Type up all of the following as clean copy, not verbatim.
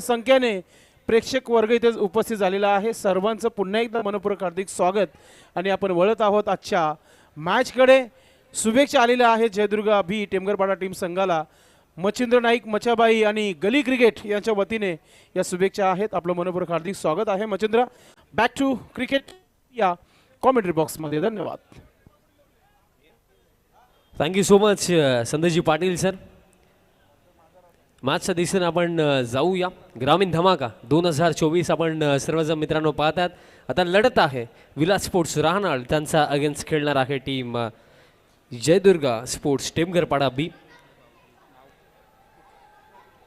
संख्येने प्रेक्षक वर्ग इथे उपस्थित झालेला आहे. सर्वांचं पुन्हा एकदा मनपूर्वक हार्दिक स्वागत. आणि आपण वळत आहोत आजच्या मॅचकडे. शुभेच्छा आलेल्या आहेत जयदुर्गा बी टेमगरपाडा टीम संघाला. मच्छिंद्र नाईक, मच्छाबाई आणि गली क्रिकेट यांच्या वतीने या शुभेच्छा आहेत. आपलं मनपूर्वक हार्दिक स्वागत आहे मच्छिंद्र. बॅक टू क्रिकेट या कॉमेंट्री बॉक्समध्ये. धन्यवाद. थँक्यू सो मच संदेशजी पाटील सर. मॅचच्या दिशेने आपण जाऊया. ग्रामीण धमाका 2024 आपण सर्वजण मित्रांनो पाहतात. आता लढत आहे विलास स्पोर्ट्स राहणार, त्यांचा अगेन्स्ट खेळणार आहे टीम जयदुर्गा स्पोर्ट्स टेमगरपाडा बी.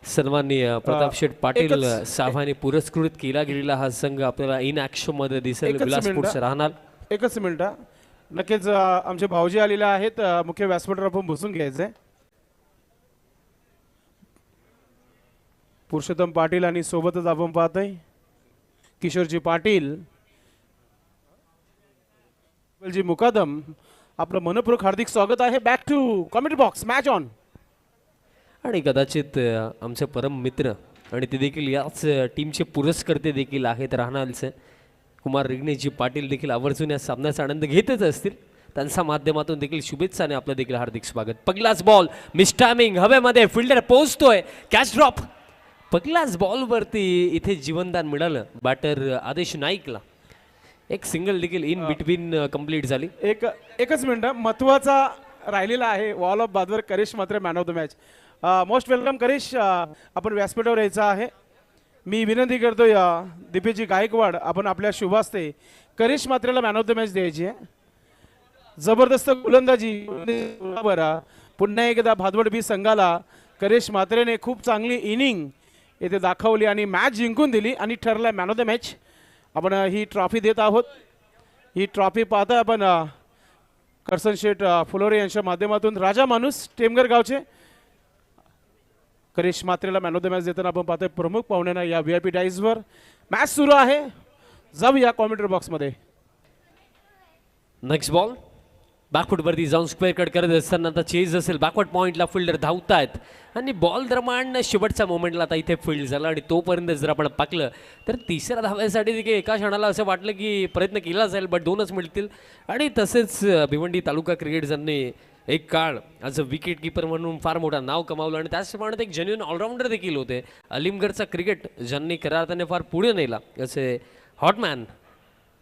सन्माननीय प्रताप शेठ पाटील साहेबांनी पुरस्कृत केला गेलेला हा संघ आपल्याला इन ॲक्शन मध्ये दिसेल. विलास स्पोर्ट्स राहणार. एकच मिनिट. नक्कीच आमचे भाऊजी आलेले आहेत. मुख्य व्यासपीठावर आपण बसून घ्यायचंय. पुरुषोत्तम पाटील आणि सोबतच आपण पाहतोय किशोरजी पाटील, जी मुकादम. आपलं मनपूर्वक हार्दिक स्वागत आहे. Back to commentary box. Match on. आणि कदाचित आमचे परम मित्र आणि ते देखील याच टीमचे पुरस्कर्ते देखील आहेत राहणारचे कुमार रिग्नेशजी पाटील देखील आवर्जून या सामन्याचा आनंद घेतच असतील. त्यांच्या माध्यमातून देखील शुभेच्छा आणि आपलं देखील हार्दिक स्वागत. पहिलाच बॉल मिस टायमिंग हवेमध्ये, फिल्डर पोहोचतोय, कॅच ड्रॉप. पहिल्याच बॉलवरती इथे जीवनदान मिळालं बॅटर आदेश नाईकला. एक सिंगल देखील इन बिटवीन कंप्लीट झाली. एकच मिनिट महत्वाचा राहिलेला आहे. वॉल ऑफ बादवर करिश मात्र man of the match. Most welcome Karish. आपण व्यासपीठावर यायचं आहे. मी विनंती करतोय दीपेशजी गायकवाड, आपण आपल्या शुभास्ते करिश मात्रेला मॅन ऑफ द मॅच द्यायची आहे. जबरदस्त गोलंदाजी. बरं, पुन्हा एकदा भादवड बी संघाला करिश मात्रेने खूप चांगली इनिंग येथे दाखवली आणि मॅच जिंकून दिली आणि ठरला मॅन ऑफ द मॅच. आपण ही ट्रॉफी देत आहोत. ही ट्रॉफी पाहता आपण करसन शेठ फुलोरे यांच्या माध्यमातून राजा माणूस टेमगर गावचे करिश मात्रेला मॅन ऑफ द मॅच देताना आपण पाहतोय प्रमुख पाहुण्यांना या VIP डाईजवर. मॅच सुरू आहे. जाऊया कॉमेंट्री बॉक्समध्ये. नेक्स्ट बॉल बॅकफुटवरती जाऊन स्क्वेअर कट करत असताना आता चेज असेल. बॅकवर्ड पॉईंटला फिल्डर धावतायत आणि बॉल दरम्यान शेवटच्या मोमेंटला आता इथे फील्ड झाला आणि तोपर्यंत जर आपण पाकलं तर तिसऱ्या धाव्यासाठी देखील एका क्षणाला असं वाटलं की प्रयत्न केला जाईल बट 2च मिळतील. आणि तसेच भिवंडी तालुका क्रिकेटरने एक काळ ॲज अ विकेट कीपर म्हणून फार मोठा नाव कमावलं आणि त्याचप्रमाणे एक जेन्युइन ऑलराऊंडर देखील होते. अलीमगडचा क्रिकेट ज्यांनी खऱ्या अर्थाने फार पुढे नेला असे हॉटमॅन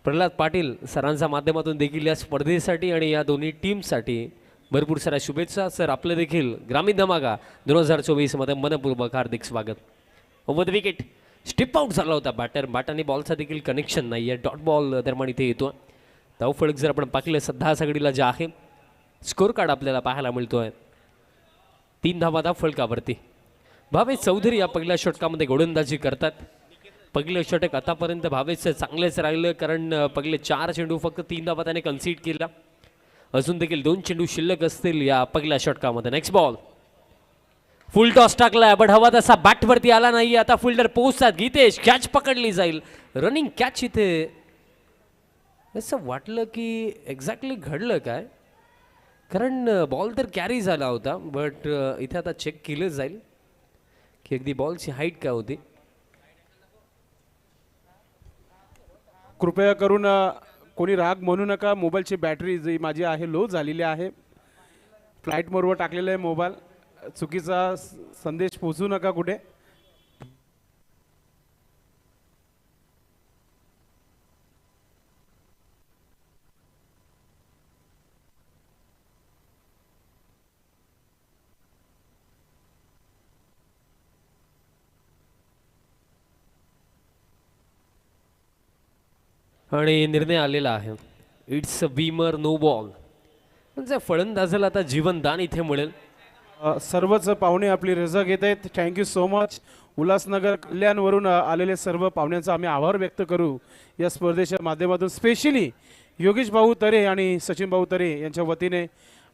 प्रल्हाद पाटील सरांच्या माध्यमातून देखील या स्पर्धेसाठी आणि या दोन्ही टीमसाठी भरपूर साऱ्या शुभेच्छा. सर आपलं देखील ग्रामीण धमाका 2024 मध्ये मनपूर्वक हार्दिक स्वागत. ओव्हर द विकेट स्टिप आउट झाला होता बॅटर. बॅटाने बॉलचा देखील कनेक्शन नाही आहे. डॉट बॉल दरम्यान इथे येतो. धावफलक जर आपण पाहिलं सध्या सगळीला जे आहे स्कोर कार्ड आपल्याला पाहायला मिळतोय 3 धावा धावफलकावरती. भावेश चौधरी या पहिल्या षटकामध्ये गोलंदाजी करतात. पहिले षटक आतापर्यंत भावेशचं चांगलेच राहिलं कारण पहिले 4 चेंडू फक्त 3 धावा त्याने कन्सीड केला. अजून देखील 2 चेंडू शिल्लक असतील या पहिल्या षटकामध्ये. नेक्स्ट बॉल फुल टॉस टाकलाय बट हवा तसा बॅटवरती आला नाही. आता फिल्डर पोहोचतात. गीतेश कॅच पकडली जाईल. Running catch. इथे असं वाटलं की एक्झॅक्टली घडलं काय कारण बॉल तर कॅरी झाला होता बट इथे आता चेक केलं जाईल की अगदी बॉलची हाईट काय होती. कृपया करून कोणी राग म्हणू नका. मोबाईलची बॅटरी जी माझी आहे लो झालेली आहे. फ्लाईट मोडवर टाकलेला आहे मोबाईल. चुकीचा संदेश पोहोचू नका कुठे. आणि निर्णय आलेला आहे. It's a beamer no ball. म्हणजे फलंदाजाला आता जीवनदान इथे मिळेल. सर्वच पाहुणे आपली रजा घेत आहेत. Thank you so much. उल्हासनगर कल्याणवरून आलेले सर्व पाहुण्यांचा आम्ही आभार व्यक्त करू या स्पर्धेच्या माध्यमातून. स्पेशली योगेश भाऊ तरे आणि सचिन भाऊ तरे यांच्या वतीने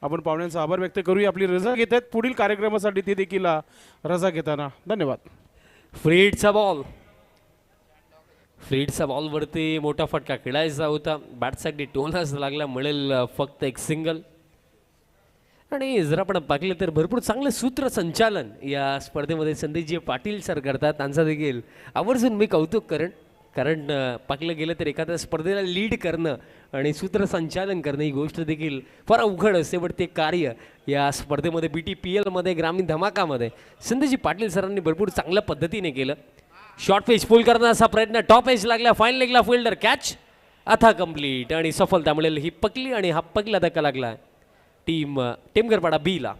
आपण पाहुण्यांचा आभार व्यक्त करूया. आपली रजा घेत आहेत पुढील कार्यक्रमासाठी ते देखील रजा घेताना. धन्यवाद. फ्रीडचा बॉल. फ्रीडचा बॉलवरती मोठा फटका खेळायचा होता. बॅटसाठी टोलाच लागला. मिळेल फक्त एक सिंगल. आणि जर आपण पाहिलं तर भरपूर चांगलं सूत्रसंचालन या स्पर्धेमध्ये संदीपजी पाटील सर करतात. त्यांचा देखील आवर्जून मी कौतुक करेन. कारण पाहिलं गेलं तर एखाद्या स्पर्धेला लीड करणं आणि सूत्रसंचालन करणं ही गोष्ट देखील फार अवघड असते. पण ते कार्य या स्पर्धेमध्ये BTPLमध्ये ग्रामीण धमाकामध्ये संदीपजी पाटील सरांनी भरपूर चांगल्या पद्धतीने केलं. शॉर्ट पेज फुल करण्याचा प्रयत्न, टॉप एज लागला, फाईन लेगला फिल्डर कॅच आता कंप्लीट आणि सफलता मिळेल. ही पकली आणि हा पहिला धक्का लागला टीम टेमगरपाडा B ला.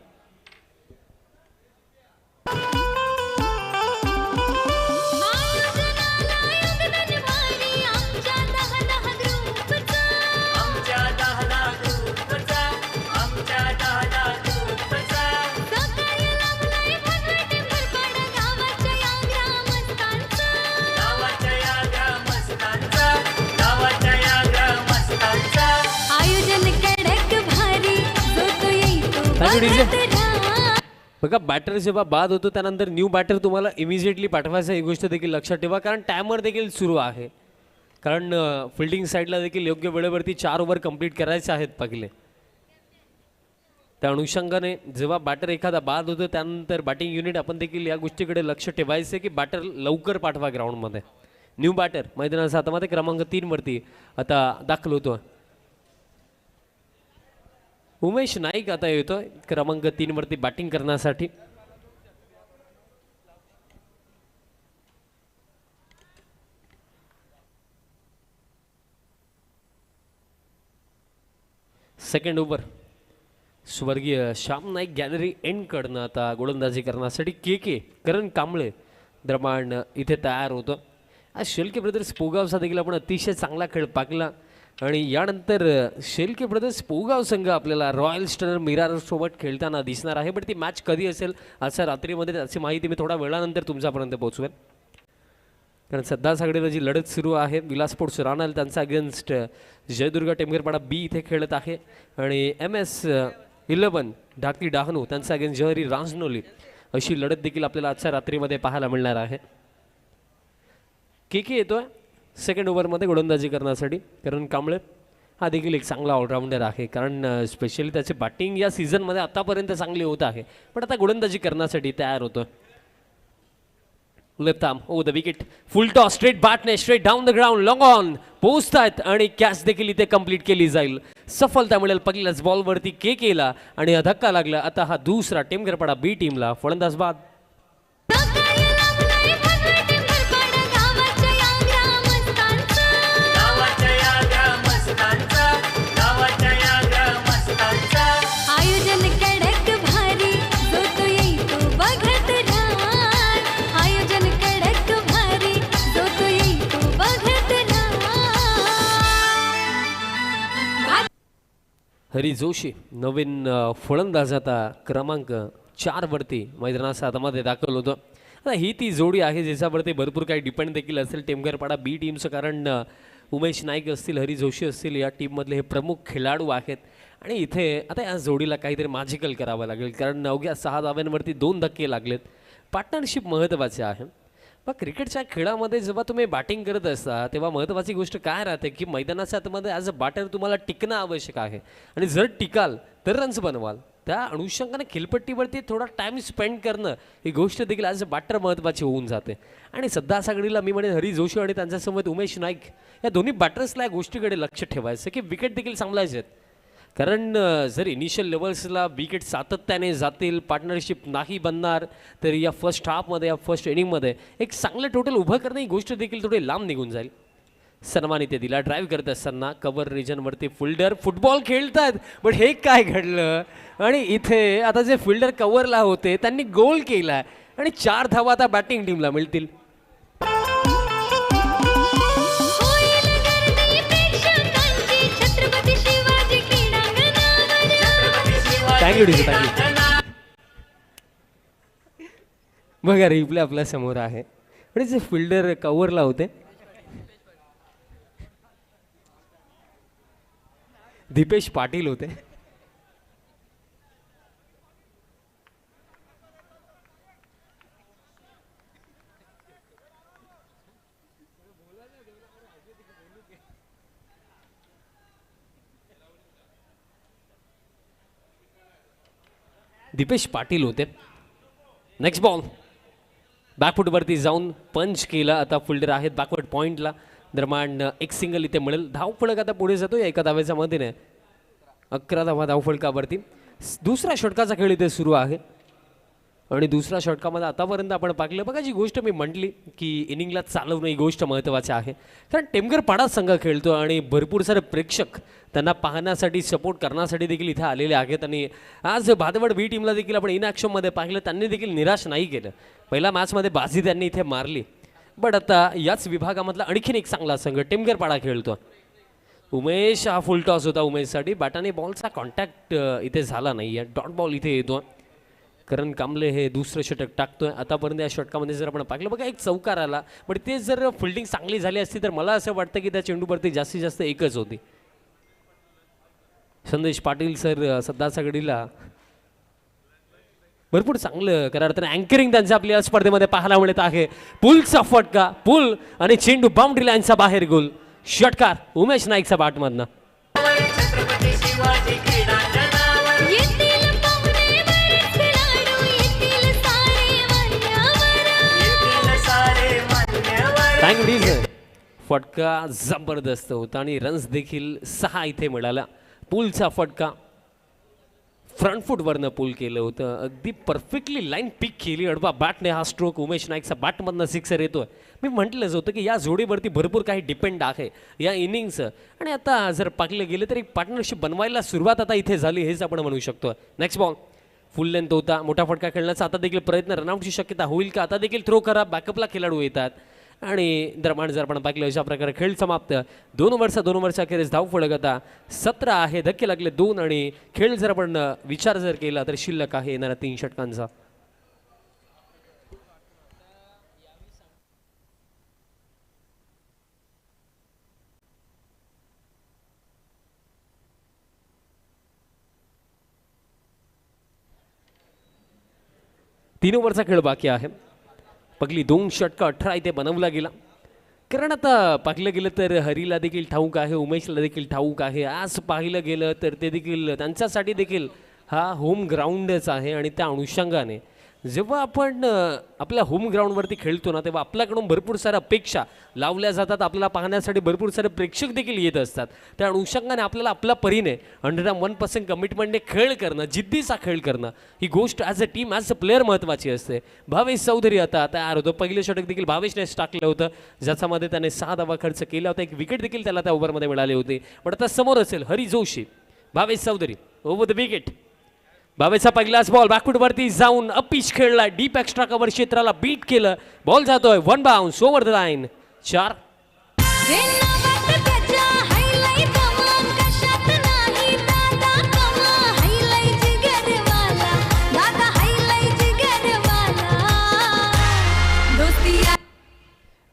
बघा बॅटर जेव्हा बाद होतो त्यानंतर न्यू बॅटर तुम्हाला इमिजिएटली पाठवायचं ही गोष्ट देखील लक्षात ठेवा. कारण टायमर देखील सुरू आहे. कारण फिल्डिंग साईडला देखील योग्य वेळेवरती 4 ओव्हर कंप्लीट करायचे आहेत पहिले. त्या अनुषंगाने जेव्हा बॅटर एखादा बाद होतो त्यानंतर बॅटिंग युनिट आपण देखील या गोष्टीकडे लक्ष ठेवायचे की बॅटर लवकर पाठवा ग्राउंडमध्ये. न्यू बॅटर मैदानाच्या हातामध्ये क्रमांक 3 वरती आता दाखल होतो. उमेश नाईक आता येतोय क्रमांक 3 वरती बॅटिंग करण्यासाठी. सेकंड ओव्हर स्वर्गीय श्याम नाईक गॅलरी एंड कडनं आता गोलंदाजी करण्यासाठी के करण कांबळे दरम्यान इथे तयार होतं. आज शेलके ब्रदर्स पोगावचा देखील आपण अतिशय चांगला खेळ पाहिला. आणि यानंतर शेलके ब्रदर्स पोगाव संघ आपल्याला रॉयल स्टार मिरार सोबत खेळताना दिसणार आहे. पण ती मॅच कधी असेल आजच्या रात्रीमध्ये त्याची माहिती मी थोड्या वेळानंतर तुमच्यापर्यंत पोहोचवेन. कारण सध्या सगळीला जी लढत सुरू आहे विलास स्पोर्ट्स रानाल त्यांचा अगेन्स्ट जयदुर्ग टेमगरपाडा B इथे खेळत आहे. आणि MS11 ढाकली डहाणू त्यांचा अगेन्स्ट जहरी रांजनोली अशी लढत देखील आपल्याला आजच्या रात्रीमध्ये पाहायला मिळणार आहे. के येतोय सेकंड ओव्हरमध्ये गोलंदाजी करण्यासाठी. करण कांबळे हा देखील एक चांगला ऑलराऊंडर आहे. कारण स्पेशली त्याची बॅटिंग या सीझनमध्ये आतापर्यंत चांगली होत आहे. पण आता गोलंदाजी करण्यासाठी तयार होतो. Left arm o the wicket full toss straight बॅटने straight down the ground long on पोहोचतायत आणि कॅच देखील इथे कंप्लीट केली जाईल. सफलता मिळेल पहिल्याच बॉलवरती केला आणि धक्का लागला. आता हा दुसरा टेमगरपाडा B टीमला फलंदाज बाद. हरी जोशी नवीन फलंदाज आता क्रमांक 4 वरती मैदानाच्या हातामध्ये दाखल होतं. आता ही ती जोडी आहे ज्याच्यावरती भरपूर काही डिपेंड देखील असेल टेमगरपाडा B टीमचं. कारण उमेश नाईक असतील, हरी जोशी असतील या टीममधले हे प्रमुख खेळाडू आहेत. आणि इथे आता या जोडीला काहीतरी मॅजिकल करावं लागेल. कारण अवघ्या 6 धाव्यांवरती 2 धक्के लागलेत. पार्टनरशिप महत्त्वाचे आहे. मग क्रिकेटच्या खेळामध्ये जेव्हा तुम्ही बॅटिंग करत असता तेव्हा महत्त्वाची गोष्ट काय राहते की मैदानाच्या आतमध्ये ॲज अ बॅटर तुम्हाला टिकणं आवश्यक आहे. आणि जर टिकाल तर रन्स बनवाल. त्या अनुषंगाने खेळपट्टीवरती थोडा टाईम स्पेंड करणं ही गोष्ट देखील ॲज अ बॅटर महत्त्वाची होऊन जाते. आणि सध्या सगळीला मी म्हणेन हरी जोशी आणि त्यांच्यासमोर उमेश नाईक या दोन्ही बॅटर्सला या गोष्टीकडे लक्ष ठेवायचं की विकेट देखील सांभाळायचे आहेत. कारण जर इनिशियल लेवल्सला विकेट सातत्याने जातील, पार्टनरशिप नाही बनणार तर या फर्स्ट हाफमध्ये या फर्स्ट इनिंगमध्ये एक चांगलं टोटल उभं करणं ही गोष्ट देखील थोडी लांब निघून जाईल. सन्मान इथे दिला ड्राईव्ह करत असताना कव्हर रिजनवरती फिल्डर फुटबॉल खेळतात. पण हे काय घडलं आणि इथे आता जे फिल्डर कव्हरला होते त्यांनी गोल केला आणि 4 धावा आता बॅटिंग टीमला मिळतील. थँक्यू बघा रिप्ले आपल्या समोर आहे. आणि जे फिल्डर कव्हरला होते दीपेश पाटील होते. दीपेश पाटील होते. नेक्स्ट बॉल बॅकफुटवरती जाऊन पंच केला. आता फिल्डर आहेत बॅकवर्ड पॉईंटला. दरम्यान एक सिंगल इथे मिळेल. धावफलक आता पुढे जातो या एका धावेच्या मदतीने. 11 धावा धावफलकावरती. दुसऱ्या षटकाचा खेळ इथे सुरू आहे आणि दुसऱ्या षटकामध्ये आतापर्यंत आपण पाहिलं बघा, जी गोष्ट मी म्हटली की इनिंगला चालवणं ही गोष्ट महत्त्वाची आहे. कारण टेमघर पाडा संघ खेळतो आणि भरपूर सारे प्रेक्षक त्यांना पाहण्यासाठी सपोर्ट करण्यासाठी देखील इथे आलेले आहेत. आणि आज भादवड बी टीमला देखील आपण इन ॲक्शनमध्ये पाहिलं, त्यांनी देखील निराश नाही केलं. पहिल्या मॅचमध्ये बाजी त्यांनी इथे मारली. बट आता याच विभागामधला आणखीन एक चांगला संघ टेमघर पाडा खेळतो. उमेश हा फुल टॉस होता उमेशसाठी. बॅटाने बॉलचा कॉन्टॅक्ट इथे झाला नाही आहे. डॉट बॉल इथे येतो. करण कांबळे हे दुसरं षटक टाकतोय. आतापर्यंत या षटकामध्ये जर आपण पाहिलं बघा, एक चौकार आला. पण ते जर फिल्डिंग चांगली झाली असती तर मला असं वाटतं की त्या चेंडूवरती जास्तीत जास्त एकच होती. संदेश पाटील सर सध्याच्या घडीला भरपूर चांगलं खऱ्या अर्थाने अँकरिंग त्यांच्या आपल्या स्पर्धेमध्ये पाहायला मिळत आहे. पुलचा फटका, पुल आणि चेंडू बाउंड्री लाईनचा बाहेर गोल. षटकार उमेश नाईकचा बॅटमधनं. फटका जबरदस्त होता आणि रन्स देखील 6 इथे मिळाला. पुलचा फटका फ्रंट फुटवरनं पुल केलं होतं. अगदी परफेक्टली लाईन पिक केली अडवा बॅटने. हा स्ट्रोक उमेश नाईकचा बॅटमधनं सिक्सर येतोय. मी म्हटलंच होतं की या जोडीवरती भरपूर काही डिपेंड आहे या इनिंगचं. आणि आता जर पाकलं गेलं तर एक पार्टनरशिप बनवायला सुरुवात आता इथे झाली हेच आपण म्हणू शकतो. नेक्स्ट बॉल फुल लेंथ होता. मोठा फटका खेळण्याचा आता देखील प्रयत्न. रनआउटची शक्यता होईल का? आता देखील थ्रो करा. बॅकअपला खेळाडू येतात आणि दरम्यान जर आपण पाहिलं अशा प्रकारे खेळ समाप्त. 2 ओव्हरच्या अखेरीस धाव फलक आता 17 आहे. धक्के लागले 2 आणि खेळ जर आपण विचार जर केला तर शिल्लक आहे येणाऱ्या 3 षटकांचा. तीन ओव्हरचा खेळ बाकी आहे. पहिली 2 षटकं 18 इथे बनवला गेला. कारण आता पाहिलं गेलं तर हरीला देखील ठाऊक आहे, उमेशला देखील ठाऊक आहे. आज पाहिलं गेलं तर ते देखील त्यांच्यासाठी देखील हा होम ग्राउंडच आहे. आणि त्या अनुषंगाने जेव्हा आपण आपल्या होम ग्राउंडवरती खेळतो ना, तेव्हा आपल्याकडून भरपूर साऱ्या अपेक्षा लावल्या जातात. आपल्याला पाहण्यासाठी भरपूर सारे प्रेक्षक देखील येत असतात. त्या अनुषंगाने आपल्याला आपल्या परीने 101% कमिटमेंटने खेळ करणं, जिद्दीचा खेळ करणं ही गोष्ट as a team, as a player महत्त्वाची असते. भावेश चौधरी आता तयार होतो. पहिलं षटक देखील भावेशनेच टाकलं होतं, ज्याच्यामध्ये त्याने 6 धावा खर्च केला होता. एक विकेट देखील त्याला त्या ओव्हरमध्ये मिळाली होती. पण आता समोर असेल Hari Joshi. Bhavesh Chaudhary over the wicket. भावेशचा पहिलाच बॉल बॅकफुटवरती जाऊन अपिच खेळला. डीप एक्स्ट्रा कव्हर क्षेत्राला बीट केलं. बॉल जातोय 1 bounce over the line. 4.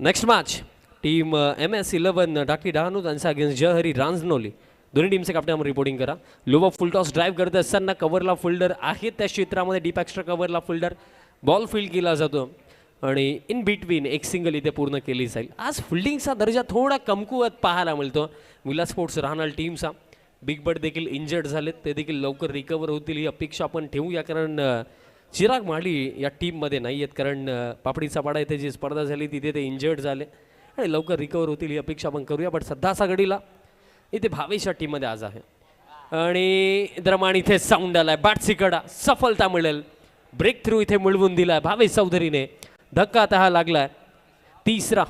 Next match team MS11 डाकी डहाणू त्यांचा अगेन्स्ट जयहरी रांजनोली. दोन्ही टीमचे कॅप्टन आपण रिपोर्टिंग करा. लोवर फुल टॉस ड्राईव्ह करत असताना कव्हरला फिल्डर आहे त्या क्षेत्रामध्ये. डीप एक्स्ट्रा कव्हरला फिल्डर बॉल फील्ड केला जातो आणि इन बिटवीन एक सिंगल इथे पूर्ण केली जाईल. आज फिल्डिंगचा दर्जा थोडा कमकुवत पाहायला मिळतो विला स्पोर्ट्स राहणार टीमचा. बिग बट देखील इंजर्ड झालेत, ते देखील लवकर रिकवर होतील ही अपेक्षा आपण ठेवूया. कारण चिराग माळी या टीममध्ये नाही आहेत. कारण पापडीचा पाडा इथे जी स्पर्धा झाली तिथे ते इंजर्ड झाले आणि लवकर रिकवर होतील ही अपेक्षा आपण करूया. बट सध्याचा घडीला इथे भावेशच्या टीममध्ये आज आहे. आणि दरम्यान इथे साऊंड आलाय. बॅट्सीकडा सफलता मिळेल. ब्रेक थ्रू इथे मिळवून दिलाय भावेश चौधरीने. धक्का आता हा लागलाय 3रा.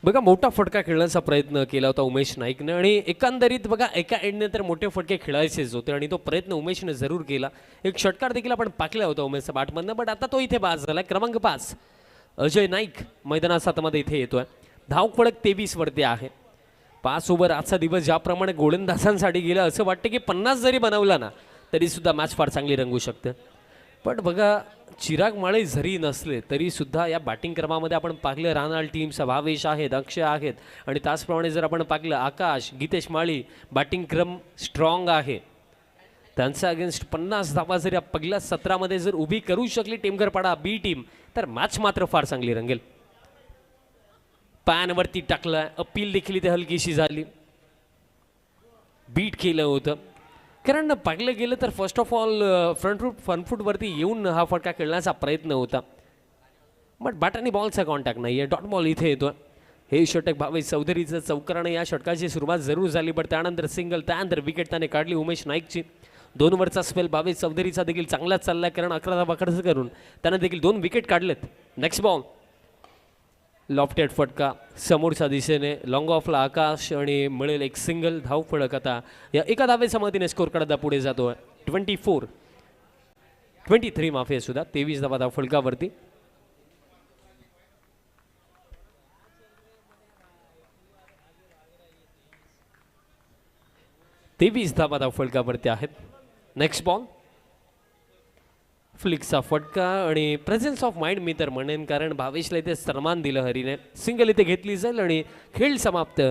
बघा मोठा फटका खेळण्याचा प्रयत्न केला होता उमेश नाईकने. आणि एकंदरीत बघा एका एंडने तर मोठे फटके खेळायचेच होते आणि तो प्रयत्न उमेशने जरूर केला. एक षटकार देखील आपण पाकला होता उमेशचा बॅटमधनं. बट आता तो इथे बाद झाला. क्रमांक 5 अजय नाईक मैदानात 7मध्ये इथे येतोय. धावफलक 23 वरती आहे. 5 ओव्हर आजचा दिवस ज्याप्रमाणे गोलंदाजांसाठी गेला असं वाटतं की 50 जरी बनवला ना तरी सुद्धा मॅच फार चांगली रंगू शकते. पण बघा चिराग माळे जरी नसले तरी सुद्धा या बॅटिंग क्रमामध्ये आपण पाहिलं रानाल टीमचा भावेश आहेत, अक्षय आहेत आणि त्याचप्रमाणे जर आपण पाहिलं आकाश, गीतेश माळी बॅटिंग क्रम स्ट्रॉंग आहे. त्यांचा अगेन्स्ट 50 धावा जर या पहिल्या सत्रामध्ये जर उभी करू शकली टेमघरपाडा बी टीम तर मॅच मात्र फार चांगली रंगेल. पॅनवरती टाकला, अपील देखील इथे हलकीशी झाली, बीट केलं होतं. कारण पाहिलं गेलं तर फर्स्ट ऑफ ऑल फ्रंटफूटवरती येऊन हा फटका खेळण्याचा प्रयत्न होता, बट बॅट आणि बॉलचा कॉन्टॅक्ट नाही आहे. डॉट बॉल इथे येतो. हे षटक भावेश चौधरीचं चौकाराने या षटकाची सुरुवात जरूर झाली, बट त्यानंतर सिंगल, त्यानंतर विकेट त्याने काढली उमेश नाईकची. 2 ओव्हरचा स्पेल भावेश चौधरीचा देखील चांगलाच चालला, कारण 11 धावा खर्च करून त्याने देखील 2 विकेट काढलेत. नेक्स्ट बॉल लॉफ्टेड फटका समोरच्या दिशेने, लॉंग ऑफला आकाश आणि मिळेल एक सिंगल. धाव फळक आता या एका धावेच्या मदतीने स्कोर करता पुढे जातोय. 23 माफी सुद्धा 23 धावा धाव फळकावरती. धावा धाव फळकावरती आहेत. नेक्स्ट बॉल फ्लिक्सचा फटका आणि प्रेझेन्स ऑफ माइंड मी तर म्हणेन, कारण भावेशला इथे सन्मान दिलं हरीने. सिंगल इथे घेतली जाईल आणि खेळ समाप्त.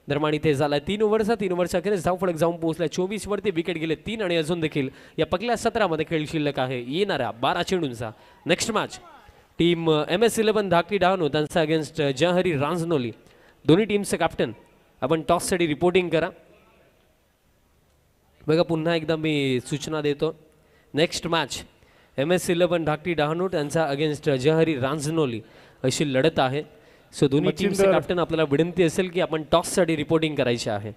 दरम्यान इथे झाला 3 ओव्हरचा अखेरीस धाव फलक जाऊन पोहोचला 24 वरती. विकेट गेले 3 आणि अजून देखील या पहिल्या सत्रामध्ये खेळ शिल्लक आहे येणाऱ्या 12 चेंडूंचा. नेक्स्ट मॅच टीम MS11 धाकटी डहाणू त्यांचा अगेन्स्ट जयहरी रांजनोली. दोन्ही टीमचं कॅप्टन आपण टॉससाठी रिपोर्टिंग करा. बघा पुन्हा एकदा मी सूचना देतो. नेक्स्ट मॅच MS11 धाकटी डहाणू त्यांचा अगेन्स्ट जयहरी रांजनोली अशी लढत आहे. सो दोन्ही टीमचे कॅप्टन आपल्याला विनंती असेल की आपण टॉससाठी रिपोर्टिंग करायची आहे.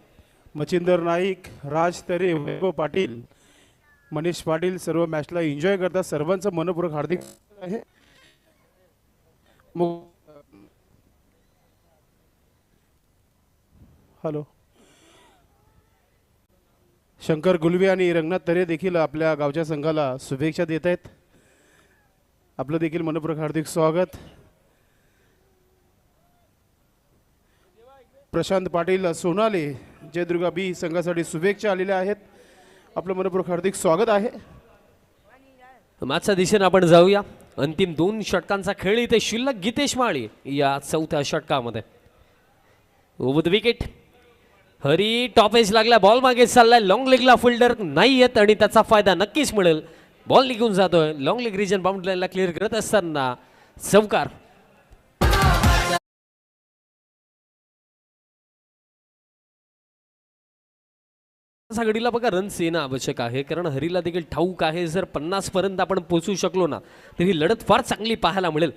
मच्छिंदर नाईक, राज तरे, वैभव पाटील, मनीष पाटील सर्व मॅचला एन्जॉय करतात. सर्वांचं मनपूर्वक हार्दिक आहे. हॅलो, शंकर गुलवे आणि रंगनाथ तरे देखील आपल्या गावच्या संघाला शुभेच्छा देत आहेत. आपलं देखील मनपूर्वक हार्दिक स्वागत. प्रशांत पाटील सोनाले जयदुर्गा बी संघासाठी शुभेच्छा आलेल्या आहेत. आपलं मनपूर्वक हार्दिक स्वागत आहे. मॅचच्या दिशेने आपण जाऊया. अंतिम 2 षटकांचा खेळ इथे शिल्लक. गीतेश माळी या 4थ्या षटकामध्ये over the wicket. Hari top edge लागला, बॉल मागे चाललाय, लॉंग लेगला फिल्डर नाही येत आणि त्याचा फायदा नक्कीच मिळेल. बॉल निघून जातोय. लॉंग लेग रिजन बाउंड्री लाईनला क्लिअर करत असताना चौकार. घडीला बघा रन्स येणं आवश्यक आहे, कारण हरीला देखील ठाऊक आहे जर 50 पर्यंत आपण पोहोचू शकलो ना तर ही लढत फार चांगली पाहायला मिळेल.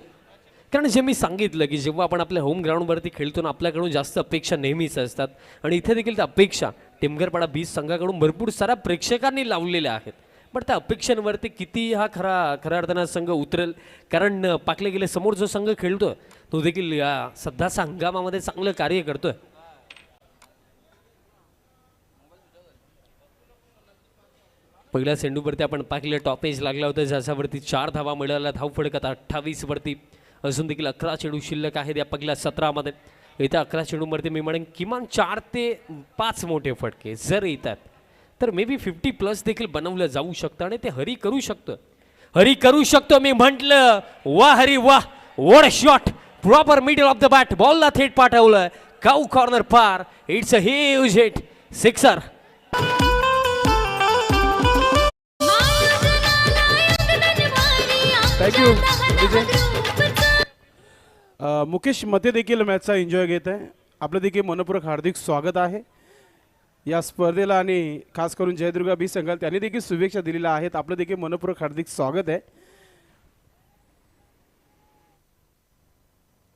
कारण जे मी सांगितलं की जेव्हा आपण आपल्या होम ग्राउंडवरती खेळतो ना आपल्याकडून जास्त अपेक्षा नेहमीच असतात आणि इथे देखील त्या अपेक्षा टेमघरपाडा बीच संघाकडून भरपूर साऱ्या प्रेक्षकांनी लावलेल्या आहेत. पण त्या अपेक्षांवरती किती हा खऱ्या अर्थानं संघ उतरेल, कारण पाकले गेले समोर जो संघ खेळतोय तो देखील या सध्याच्या हंगामामध्ये चांगलं कार्य करतोय. पहिल्या चेंडूवरती आपण पाहिलं टॉप एज लागला होता ज्याच्यावरती 4 धावा मिळाल्या. धाव फडक आता 28 वरती. अजून देखील 11 चेंडू शिल्लक आहेत या पहिल्या सत्रामध्ये. येत्या 11 चेंडूवरती मी म्हणेन किमान 4 ते 5 मोठे फटके जर येतात तर मे बी 50+ देखील बनवलं जाऊ शकतं आणि ते हरी करू शकतो. मी म्हटलं वा हरी वा, what a shot, proper middle of the bat, बॉलला थेट पाठवलं, काऊ कॉर्नर पार. It's a huge hit, sixer. Thank you Mukesh Mate देखील मॅचचा एन्जॉय घेत आहे. आपलं देखील मनपूर्वक हार्दिक स्वागत आहे या स्पर्धेला आणि खास करून जयदुर्गा बी संघाला त्यांनी देखील शुभेच्छा दिलेल्या आहेत. आपलं देखील मनपूर्वक हार्दिक स्वागत आहे.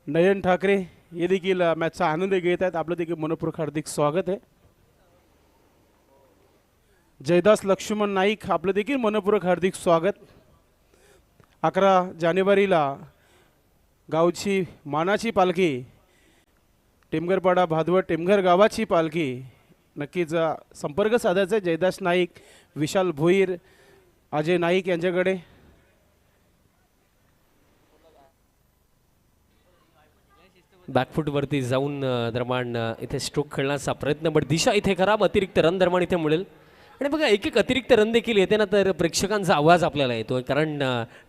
नयन ठाकरे हे देखील मॅचचा आनंद घेत आहेत. आपलं देखील मनपूर्वक हार्दिक स्वागत आहे. जयदास लक्ष्मण नाईक आपलं देखील मनपूर्वक हार्दिक स्वागत. 11 जानेवारीला गावची मानाची पालखी टेमघरपाडा भादवड टेमघर गावाची पालखी नक्कीच संपर्क साधायचा आहे. जयदास नाईक, विशाल भोईर, अजय नाईक यांच्याकडे. बॅकफूटवरती जाऊन दरम्यान इथे स्ट्रोक खेळण्याचा प्रयत्न, बट दिशा इथे खराब. अतिरिक्त रन दरम्यान इथे मिळेल आणि बघा एक एक अतिरिक्त रन देखील येते ना, तर प्रेक्षकांचा आवाज आपल्याला येतो. कारण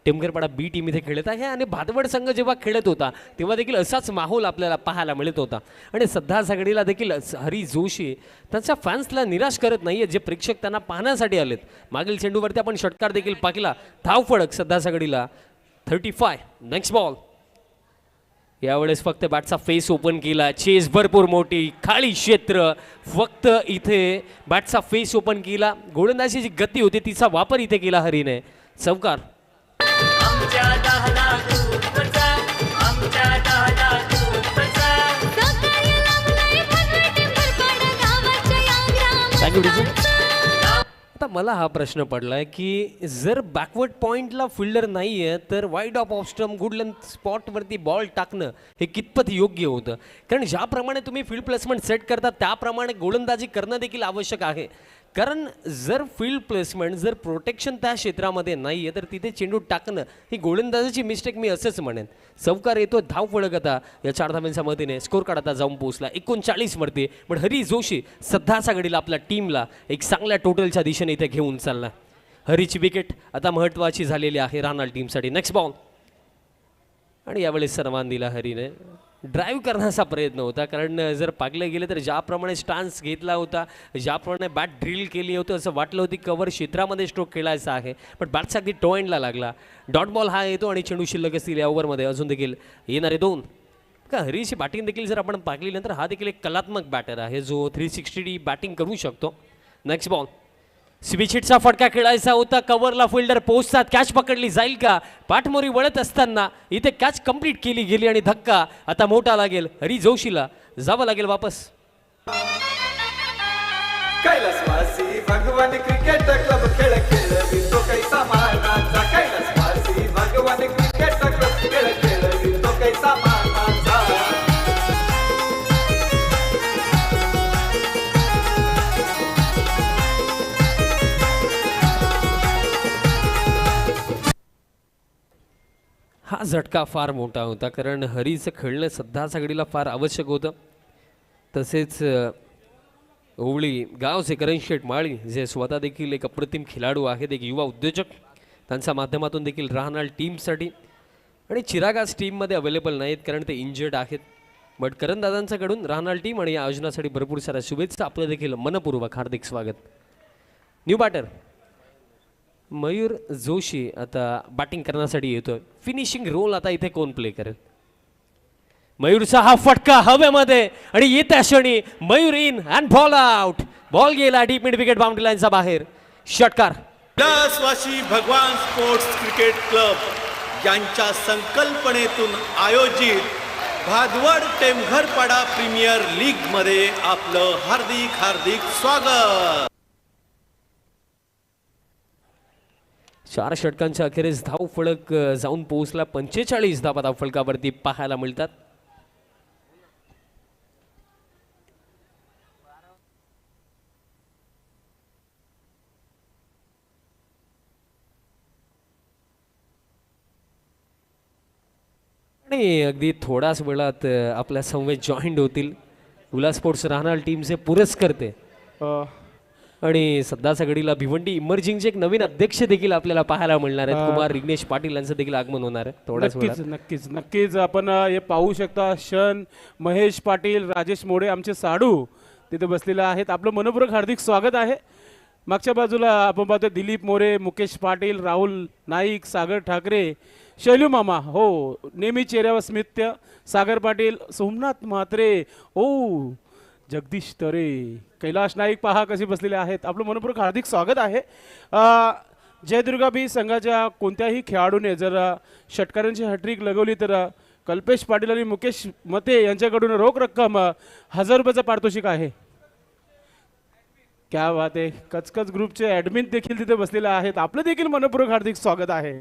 टेमघरपाडा बी टीम इथे खेळत आहे आणि भादवड संघ जेव्हा खेळत होता तेव्हा देखील असाच माहोल आपल्याला पाहायला मिळत होता. आणि सध्या सगळीला देखील हरी जोशी त्यांच्या फॅन्सला निराश करत नाहीये, जे प्रेक्षक त्यांना पाहण्यासाठी आलेत. मागील चेंडूवरती आपण षटकार देखील पाहिला. धाव फळक सध्या सगळीला 35. Next ball. यावेळेस फक्त बॅटचा फेस ओपन केला. चेस भरपूर मोठी, खाली क्षेत्र, फक्त इथे बॅटचा फेस ओपन केला. गोलंदाजी जी गती होती तिचा वापर इथे केला हरीने. चौकार. आता मला हा प्रश्न पडलाय की जर बॅकवर्ड पॉइंटला फिल्डर नाहीये तर wide off off good length स्पॉटवरती बॉल टाकणं हे कितपत योग्य होतं. कारण ज्याप्रमाणे तुम्ही फील्ड प्लेसमेंट सेट करता त्याप्रमाणे गोलंदाजी करणं देखील आवश्यक आहे. कारण जर फील्ड प्लेसमेंट जर प्रोटेक्शन त्या क्षेत्रामध्ये नाही आहे तर तिथे चेंडू टाकणं ही गोलंदाजीची मिस्टेक मी असंच म्हणेन. चौकार येतो. धाव फळक आता या 4 धावांच्या मदतीने स्कोर कार्ड आता जाऊन पोहोचला 39 वरती. पण हरी जोशी सध्याच्या घडीला आपल्या टीमला एक चांगल्या टोटलच्या दिशेने इथे घेऊन चालला. हरीची विकेट आता महत्त्वाची झालेली आहे राहणार टीमसाठी. Next ball. आणि यावेळेस सर्वांनीला हरीने ड्राईव्ह करण्याचा प्रयत्न होता. कारण जर पागले गेले तर ज्याप्रमाणे स्टान्स घेतला होता, ज्याप्रमाणे बॅट ड्रिल केली होती, असं वाटलं होती कव्हर क्षेत्रामध्ये स्ट्रोक खेळायचा आहे, पण बॅटचा अगदी टो एंडला लागला. डॉट बॉल हा येतो आणि चेंडू शिल्लक असतील या ओव्हरमध्ये अजून देखील येणारे 2. का हरीची बॅटिंग देखील जर आपण पाहिली नंतर हा देखील एक कलात्मक बॅटर आहे जो 360 बॅटिंग करू शकतो. Next ball. स्विचिटचा फटका खेळायचा होता. कव्हरला फिल्डर पोहोचतात. कॅच पकडली जाईल का? पाठमोरी वळत असताना इथे कॅच कंप्लीट केली गेली आणि धक्का आता मोठा लागेल. हरी जोशीला जावं लागेल वापस. कैलासवासी भगवान क्रिकेट क्लब खेळ खेळवितो कैसा मानाचा. कैलासवासी भगवान क्रिकेट क्लब खेळ खेळवितो कैसा मानाचा. हा झटका फार मोठा होता कारण हरीचं खेळणं सध्याच्या घडीला फार आवश्यक होतं. तसेच ओवळी गावचे करण शेठ माळी जे स्वतः देखील एक अप्रतिम खेळाडू आहेत, एक युवा उद्योजक, त्यांच्या माध्यमातून देखील राहणार टीमसाठी आणि चिराग आज टीममध्ये अवेलेबल नाहीत कारण ते इंजर्ड आहेत. बट करणदादांच्याकडून राहणार टीम आणि या आयोजनासाठी भरपूर साऱ्या शुभेच्छा. आपलं देखील मनपूर्वक हार्दिक स्वागत. न्यू बॅटर मयूर जोशी आता बॅटिंग करण्यासाठी येतोय. फिनिशिंग रोल आता इथे कोण प्ले करेल? मयूरचा हा फटका हवेमध्ये आणि येत्या क्षणी Mayur in and ball out. Ball गेला डीप मिड विकेट बाउंड्री लाईनचा बाहेर. षटकार. कैलासवासी भगवान स्पोर्ट्स क्रिकेट क्लब यांच्या संकल्पनेतून आयोजित भादवड टेमघरपाडा प्रीमियर लीग मध्ये आपलं हार्दिक हार्दिक स्वागत. 4 षटकांच्या अखेरीस धाव फळक जाऊन पोहोचला. 45 धावा धाव फलकावरती पाहायला मिळतात. आणि अगदी थोड्याच वेळात आपल्या संवेद जॉईंट होतील उल्हास स्पोर्ट्स राहणार टीमचे पुरस्कर्ते आणि सध्याच्या घडीला भिवंडी इमर्जिंगचे एक नवीन अध्यक्ष देखील आपल्याला पाहायला मिळणार आहेत. कुमार रिग्नेश पाटील यांचं देखील आगमन होणार आहे थोड्याच वेळात. नक्कीच आपण हे पाहू शकता. शन, महेश पाटील, राजेश मोडे आमचे साडू तिथे बसलेले आहेत. आपलं मनपूर्वक हार्दिक स्वागत आहे. मागच्या बाजूला आपण पाहतोय दिलीप मोरे, मुकेश पाटील, राहुल नाईक, सागर ठाकरे, शैलू मामा, हो नेहमी चेहऱ्यावर स्मित्य, सागर पाटील, सोमनाथ म्हात्रे, ओ जगदीश तरे, कैलाश नाईक पहा कसे बसलेले आहेत. आपलं मनपूर्वक हार्दिक स्वागत आहे. जयदुर्गा बी संघाच्या कोणत्याही खेळाडूने जर षटकारांची हॅट्रिक लगवली तर कल्पेश पाटील आणि मुकेश मते यांच्याकडून रोख रक्कम 1000 रुपयाचं पारितोषिक आहे. क्या बात आहे. कचकच ग्रुपचे ॲडमिन देखील तिथे बसलेले आहेत. आपलं देखील मनपूर्वक हार्दिक स्वागत आहे.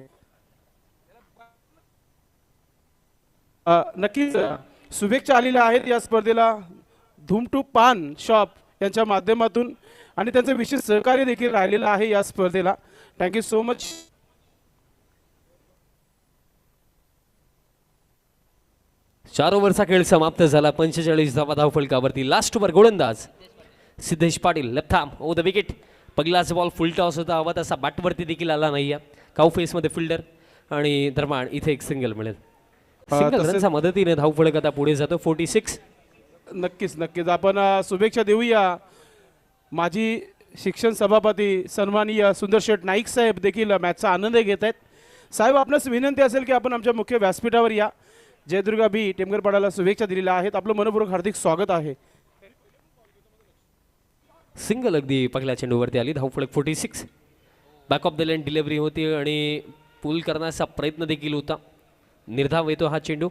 नक्कीच शुभेच्छा आलेल्या आहेत या स्पर्धेला धूम टू पान शॉप यांच्या माध्यमातून आणि त्यांचं विशेष सहकार्य देखील राहिलेलं आहे या स्पर्धेला. Thank you so much. चार ओव्हरचा खेळ समाप्त झाला. 45 धावा धाव फलकावरती. लास्ट ओव्हर गोलंदाज Siddhesh Patil left arm over the wicket. पहिलाच बॉल फुल टॉस होता, हवा तसा बॅटवरती देखील आला नाही आहे. काऊ फेसमध्ये फिल्डर आणि दरम्यान इथे एक सिंगल मिळेल. सिंगल तसेच- रनच्या मदतीने धावफलक आता पुढे जातो 46. नक्कीच नक्कीच आपण शुभेच्छा देऊया. माजी शिक्षण सभापती सन्माननीय सुंदर शेठ नाईक साहेब देखील मॅचचा आनंद घेत आहेत. साहेब, आपणास विनंती असेल की आपण आमच्या मुख्य व्यासपीठावर या. जयदुर्गा बी टेमगरपाड्याला शुभेच्छा दिलेल्या आहेत. आपलं मनपूर्वक हार्दिक स्वागत आहे. सिंगल अगदी पहिल्या चेंडूवरती आली. धावफलक 46. Back of the line delivery होती आणि पूल करण्याचा प्रयत्न देखील होता. निर्धाव येतो हा चेंडू.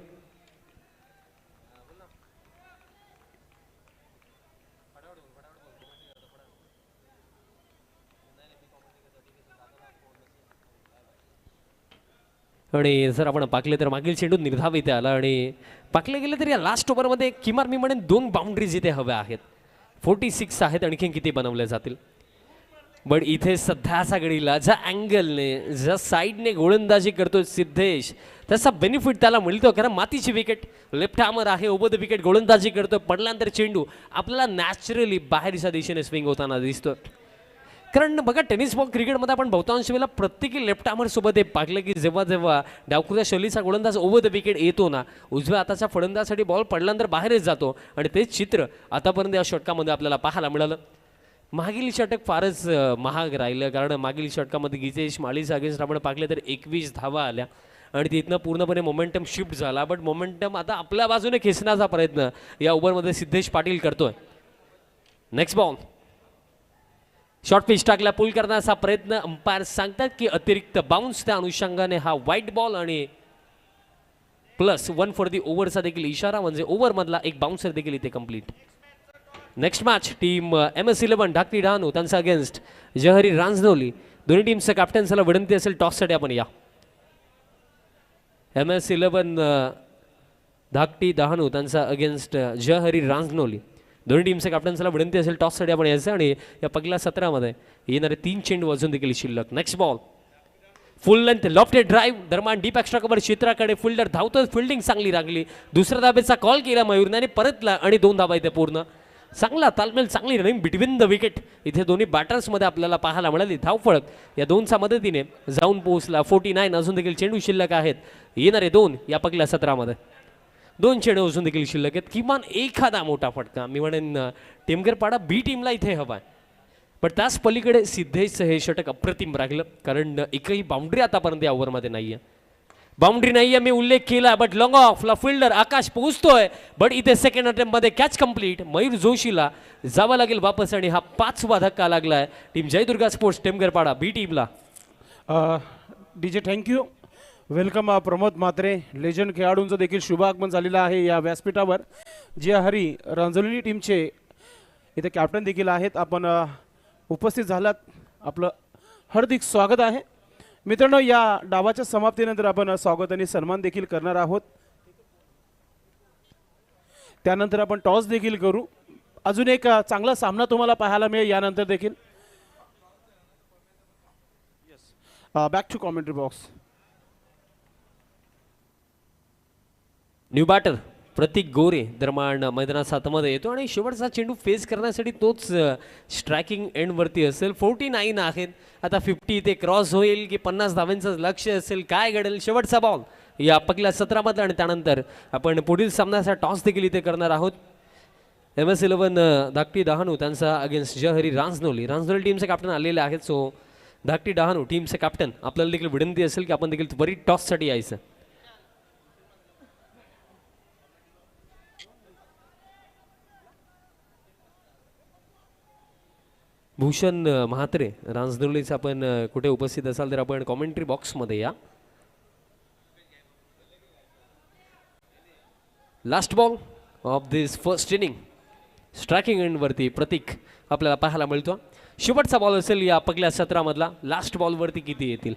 आणि जर आपण पाकले तर मागील चेंडू निर्धाव इथे आला आणि पाकले गेले तर या लास्ट ओव्हरमध्ये किमान मी म्हणेन 2 बाउंड्रीज इथे हव्या आहेत. 46 आहेत. आणखीन किती बनवले जातील. बट इथे सध्याचा घडीला ज्या अँगलने ज्या साईडने गोलंदाजी करतो सिद्धेश, त्याचा बेनिफिट त्याला मिळतो. कारण मातीची विकेट, लेफ्ट आर्मर आहे, ओव्हर द विकेट गोलंदाजी करतो. पडल्यानंतर चेंडू आपल्याला नॅचरली बाहेरच्या दिशेने स्विंग होताना दिसतो. कारण बघा, टेनिस बॉल क्रिकेटमध्ये आपण बहुतांश वेळेला प्रत्येकी लेफ्ट आर्मर सोबत हे पाहिलं की जेव्हा जेव्हा डावखुऱ्या शैलीचा गोलंदाज ओव्हर द विकेट येतो ना, उजव्या हाताच्या फलंदाजासाठी बॉल पडल्यानंतर बाहेरच जातो. आणि तेच चित्र आतापर्यंत या षटकामध्ये आपल्याला पाहायला मिळालं. मागील षटक फारच महाग राहिलं, कारण मागील षटकामध्ये गितेश माळीचा अगेन्स्ट आपण पाहिले तर 21 धावा आल्या आणि तिथनं पूर्णपणे मोमेंटम शिफ्ट झाला. बट मोमेंटम आता आपल्या बाजूने खेचण्याचा प्रयत्न या ओव्हरमध्ये सिद्धेश पाटील करतोय. नेक्स्ट बॉल शॉर्ट पिच टाकला, पुल करण्याचा प्रयत्न. अंपायर सांगतात की अतिरिक्त बाउन्स, त्या अनुषंगाने हा व्हाईट बॉल आणि +1 फॉर दी ओव्हरचा देखील इशारा, म्हणजे ओव्हरमधला एक बाउन्सर देखील इथे complete. Next match team MS11 धाकटी डहाणू त्यांचा अगेन्स्ट जहरी रांजनोली. दोन्ही टीमच्या कॅप्टन्सला विनंती असेल टॉससाठी आपण या. MS11 धाकटी डहाणू त्यांचा अगेन्स्ट जहरी रांजनोली. दोन्ही टीमच्या कॅप्टन्सला विनंती असेल टॉससाठी आपण यायचं. आणि या पहिल्या सत्रामध्ये येणारे 3 चेंडू अजून देखील शिल्लक. नेक्स्ट बॉल फुल लेंथ लॉफ्टेड ड्राईव्ह, दरम्यान डीप एक्स्ट्रा कव्हर क्षेत्राकडे फिल्डर धावतो. फिल्डिंग चांगली लागली. दुसऱ्या धाबेचा कॉल केला मयूरने आणि परतला आणि 2 धाबा इथे पूर्ण. चांगला तालमेल, चांगली रनिंग बिटवीन द विकेट इथे दोन्ही बॅटर्समध्ये आपल्याला पाहायला मिळाली. धावफळक या 2च्या मदतीने जाऊन पोहोचला 49. अजून देखील चेंडू शिल्लक आहेत. येणारे 2 या पहिल्या सत्रामध्ये 2 चेंडू अजून देखील शिल्लक आहेत. किमान एखादा मोठा फटका मी म्हणेन टेमगरपाडा बी टीमला इथे हवा आहे. पण त्याच पलीकडे सिद्धेशचं हे षटक अप्रतिम राहिलं, कारण एकही बाउंड्री आतापर्यंत या ओव्हरमध्ये नाही आहे. बाउंड्री नाही आहे मी उल्लेख केला, बट लॉंग ऑफला फिल्डर आकाश पोहोचतोय. बट इथे सेकंड अटेम्प्टमध्ये कॅच कंप्लीट. मयूर जोशीला जावं लागेल वापस आणि हा 5वा धक्का लागलाय टीम जयदुर्गा स्पोर्ट्स टेमगरपाडा बी टीमला. DJ thank you. Welcome Pramod Mhatre, legend खेळाडूंचं देखील शुभ आगमन झालेलं आहे या व्यासपीठावर. जे हरी रांजोली टीमचे इथे कॅप्टन देखील आहेत. आपण उपस्थित झालात, आपलं हार्दिक स्वागत आहे. मित्रांनो, या डावाच्या समाप्तीनंतर आपण स्वागत आणि सन्मान देखील करणार आहोत. त्यानंतर आपण टॉस देखील करू. अजून एक चांगला सामना तुम्हाला पाहायला मिळेल यानंतर देखील. Back to commentary box. New batter Pratik Gore दरम्यान मैदानात आतमध्ये येतो आणि शेवटचा चेंडू फेस करण्यासाठी तोच स्ट्रायकिंग एंडवरती असेल. 49 आहेत. आता 50 इथे क्रॉस होईल की 50 धावांचं लक्ष असेल, काय घडेल. शेवटचा बॉल या पहिल्या सत्रामध्ये आणि त्यानंतर आपण पुढील सामन्याचा टॉस देखील इथे करणार आहोत. MS11 धाकटी डहाणू त्यांचा अगेन्स्ट जहरी रांजनोली. रांजनोली टीमचे कॅप्टन आलेले आहेत. सो धाकटी डहाणू टीमचे कॅप्टन आपल्याला देखील विनंती असेल की आपण देखील त्वरित टॉससाठी यायचं. भूषण म्हात्रे रांजनोलीचं आपण कुठे उपस्थित असाल तर आपण कॉमेंट्री बॉक्समध्ये या. Last ball of this first inning striking एंडवरती प्रतीक आपल्याला पाहायला मिळतो. शेवटचा बॉल असेल या पहिल्या सत्रामधला. लास्ट बॉलवरती किती येतील.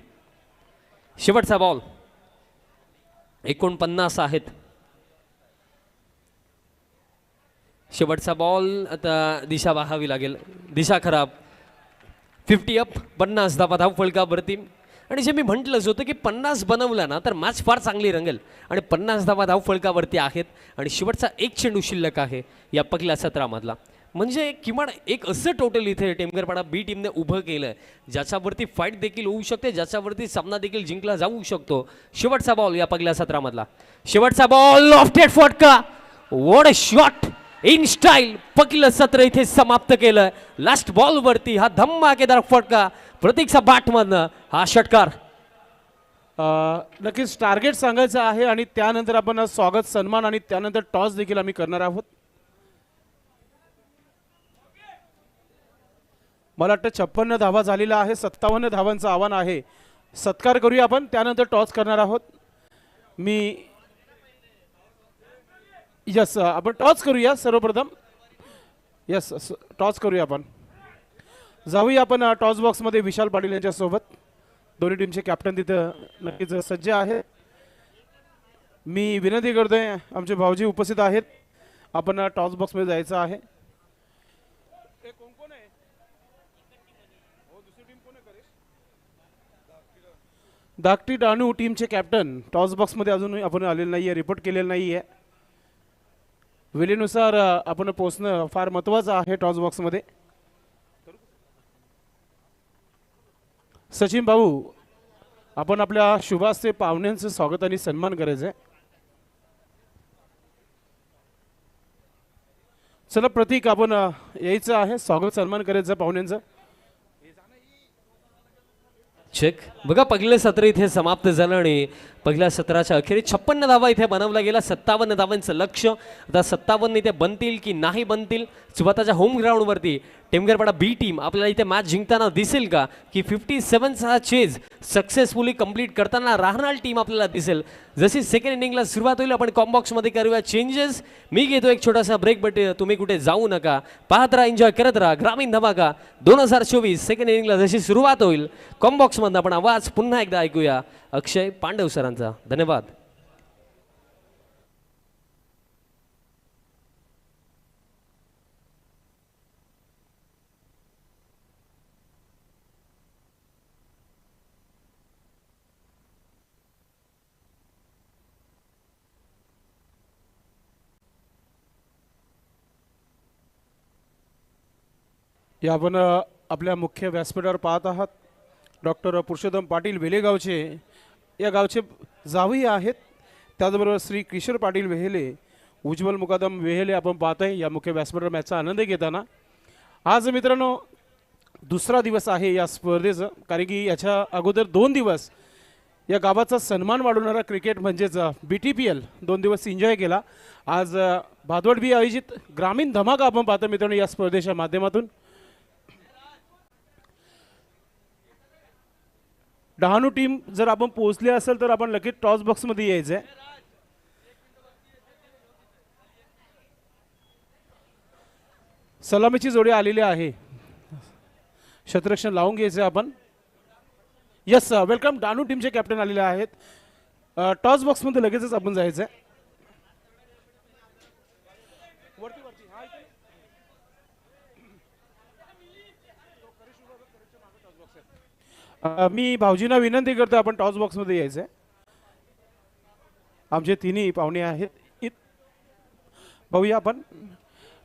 शेवटचा बॉल 49 आहेत. शेवटचा बॉल आता दिशा पाहावी लागेल. दिशा खराब. 50 अप 50 धावा धाव फलकावरती. आणि जे मी म्हटलंच होतं की 50 बनवला ना तर मॅच फार चांगली रंगेल. आणि 50 धावा धाव फलकावरती आहेत आणि शेवटचा एक चेंडू शिल्लक आहे या पहिल्या सत्रामधला. म्हणजे किमान एक असं टोटल इथे टेमघरपाडा बी टीमने उभं केलंय ज्याच्यावरती फाईट देखील होऊ शकते, ज्याच्यावरती सामना देखील जिंकला जाऊ शकतो. शेवटचा बॉल या पहिल्या सत्रामधला, शेवटचा बॉल लॉफ्टेड फटका, what a shot in style. पहिलं सत्र इथे समाप्त केलं. लास्ट बॉल वरती हा धमाकेदार फटका प्रतीकचा बॅटमधनं हा षटकार. नक्कीच टार्गेट सांगायचं आहे आणि त्यानंतर आपण स्वागत सन्मान आणि त्यानंतर टॉस देखील आम्ही करणार आहोत. मला वाटतं 56 धावा झालेला आहे. 57 धावांचं आव्हान आहे. सत्कार करूया आपण, त्यानंतर टॉस करणार आहोत. यस आपण टॉस करूया सर्वप्रथम. यस टॉस करूया आपण. जाऊया आपण टॉस बॉक्समध्ये विशाल पाटील यांच्यासोबत. दोन्ही टीमचे कॅप्टन तिथं नक्कीच सज्ज आहे. मी विनंती करतोय, आमचे भाऊजी उपस्थित आहेत. आपण टॉस बॉक्समध्ये जायचं आहे. धाकटी डानू टीमचे कॅप्टन टॉस बॉक्समध्ये अजून आपण आलेलं नाही आहे, रिपोर्ट केलेलं नाही आहे. वेळेनुसार आपण पोहोचणं फार महत्त्वाचं आहे टॉस बॉक्समध्ये. सचिन भाऊ, आपण आपल्या शुभास्ते पाहुण्यांचं स्वागत आणि सन्मान करायचं आहे. चला प्रतीक, आपण यायचं आहे, स्वागत सन्मान करायचं पाहुण्यांचं. चेक बघा, पहिलं सत्र इथे समाप्त झालं आणि पहिल्या सत्राच्या अखेरीस 56 धावा इथे बनवला गेला. 57 धावांचं लक्ष. आता 57 इथे बनतील की नाही बनतील. स्वतःच्या होम ग्राउंडवरती टेमघरपाडा बी टीम आपल्याला इथे मॅच जिंकताना दिसेल का, की 57चा चेज सक्सेसफुली कंप्लीट करताना राहणार टीम आपल्याला दिसेल. जशी सेकंड इनिंगला सुरुवात होईल आपण कॉम्बॉक्समध्ये करूया चेंजेस. मी घेतो एक छोटासा ब्रेक, बट तुम्ही कुठे जाऊ नका. पाहत राहा, एन्जॉय करत राहा. ग्रामीण धमाका 2024 सेकंड इनिंगला जशी सुरुवात होईल कॉम्बॉक्समधून आपण आवाज पुन्हा एकदा ऐकूया अक्षय पांडव सरांचा. धन्यवाद. या आपण आपल्या मुख्य व्यासपीठावर पाहत आहात डॉक्टर पुरुषोत्तम पाटील वेलेगावचे. या गावचे जावई आहेत. त्याचबरोबर श्री किशोर पाटील वेहेले, उज्ज्वल मुकादम वेहेले आपण पाहतोय या मुख्य व्यासपीठावर मॅचचा आनंद घेताना. आज मित्रांनो दुसरा दिवस आहे या स्पर्धेचं, कारण की याच्या अगोदर 2 दिवस या गावाचा सन्मान वाढवणारा क्रिकेट म्हणजेच BTPL 2 दिवस एन्जॉय केला. आज भादवड बी आयोजित ग्रामीण धमाका आपण पाहतो मित्रांनो या स्पर्धेच्या माध्यमातून. डहाणू टीम जर आपण पोहोचली असेल तर आपण लगेच टॉस बॉक्समध्ये यायचं आहे. सलामीची जोडी आलेली आहे, क्षेत्ररक्षण लावून घ्यायचं आपण. Yes welcome. डहाणू टीमचे कॅप्टन आलेले आहेत. टॉस बॉक्समध्ये लगेचच आपण जायचं आहे. मी भाऊजींना विनंती करतो आपण टॉस बॉक्समध्ये यायचं आहे. आमचे तिन्ही पाहुणे आहेत. पाहूया आपण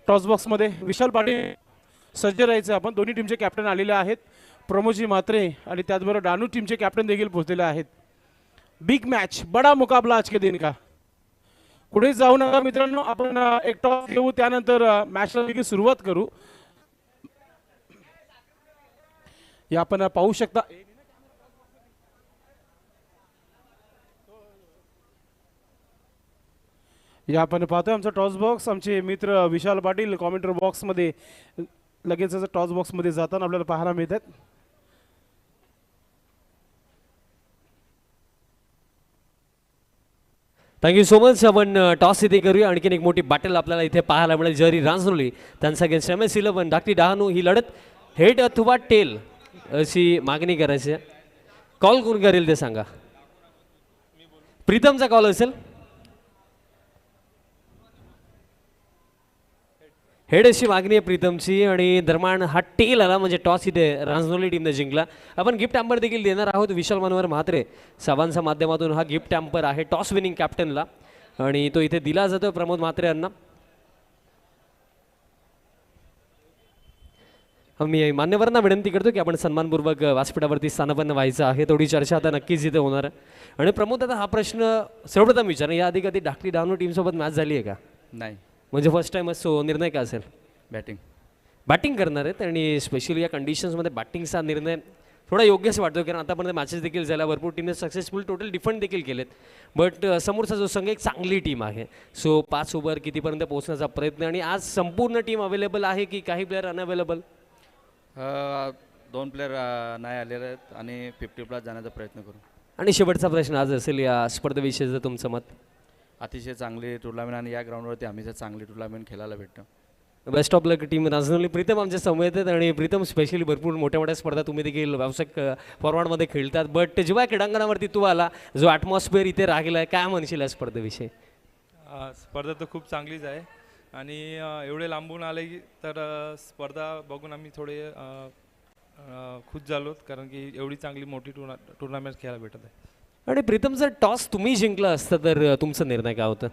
टॉस बॉक्समध्ये. विशाल पाटील सज्ज राहायचं आपण. दोन्ही टीमचे कॅप्टन आलेले आहेत, प्रमोदजी म्हात्रे आणि त्याचबरोबर डहाणू टीमचे कॅप्टन देखील पोहोचलेले आहेत. बिग मॅच, बडा मुकाबला आज के दिन का. कुठे जाऊ नका मित्रांनो, आपण एक टॉस घेऊ, त्यानंतर मॅचला देखील सुरुवात करू. या आपण पाहू शकता. या आपण पाहतोय आमचा टॉस बॉक्स. आमचे मित्र विशाल पाटील कॉमेंटर बॉक्समध्ये लगेचच टॉस बॉक्समध्ये जाताना आपल्याला पाहायला मिळतात. Thank you so much. आपण टॉस इथे करूया. आणखीन एक मोठी बॅटल आपल्याला इथे पाहायला मिळेल. जरी रांजनोली त्यांचा अगेन्स्ट MS11 धाकटी डहाणू. ही लढत हेड अथवा टेल अशी मागणी करायची. कॉल कोण करेल ते सांगा. प्रीतमचा कॉल असेल. हेड अशी मागणी आहे प्रीतमची. आणि दरम्यान हा टेल आला म्हणजे टॉस इथे रांजनोली टीमने जिंकला. आपण गिफ्ट हॅम्पर देखील देणार आहोत. विशाल मनोहर म्हात्रे साहेबांच्या माध्यमातून हा गिफ्ट हॅम्पर आहे टॉस विनिंग कॅप्टनला, आणि तो इथे दिला जातो प्रमोद म्हात्रे यांना. मी मान्यवरांना विनंती करतो की आपण सन्मानपूर्वक व्यासपीठावरती स्थानापन्न व्हायचं आहे. थोडी चर्चा आता नक्कीच इथे होणार आहे. आणि प्रमोद, आता हा प्रश्न सर्वप्रथम विचार, या आधी कधी धाकटी डहाणू टीमसोबत मॅच झाली आहे का? नाही. म्हणजे फर्स्ट टाइम असतो. निर्णय काय असेल? बॅटिंग. बॅटिंग करणार आहेत आणि स्पेशली या कंडिशन्समध्ये बॅटिंगचा निर्णय थोडा योग्यच वाटतो, कारण आतापर्यंत मॅचेस देखील झाल्या, भरपूर टीमने सक्सेसफुल टोटल डिफेंड देखील केलेत. बट समोरचा जो संघ एक चांगली टीम आहे. सो 5 ओव्हर कितीपर्यंत पोहोचण्याचा प्रयत्न, आणि आज संपूर्ण टीम अवेलेबल आहे की काही प्लेअर अनअवेलेबल? 2 प्लेअर नाही आलेले आहेत आणि 50+ जाण्याचा प्रयत्न करू. आणि शेवटचा प्रश्न आज असेल या स्पर्धेविषयीचं तुमचं मत? अतिशय चांगली टुर्नामेंट आणि या ग्राउंडवरती आम्ही चांगली टुर्नामेंट खेळायला भेटतो. Best of luck team Rajnoli. Pritam आमच्या समोर येतात आणि प्रीतम स्पेशली भरपूर मोठ्या मोठ्या स्पर्धा तुम्ही देखील व्यावसायिक फॉर्मॅटमध्ये खेळतात, बट जेव्हा क्रीडांगणावरती तू आला, जो ॲटमॉस्फिअर इथे राहिला आहे, काय म्हणशील या स्पर्धेविषयी? स्पर्धा तर खूप चांगलीच आहे आणि एवढे लांबून आले की तर स्पर्धा बघून आम्ही थोडे खुश झालो, कारण की एवढी चांगली मोठी टुर्नामेंट खेळायला भेटत आहे. आणि प्रीतम, जर टॉस तुम्ही जिंकलं असतं तर तुमचा निर्णय काय होतं?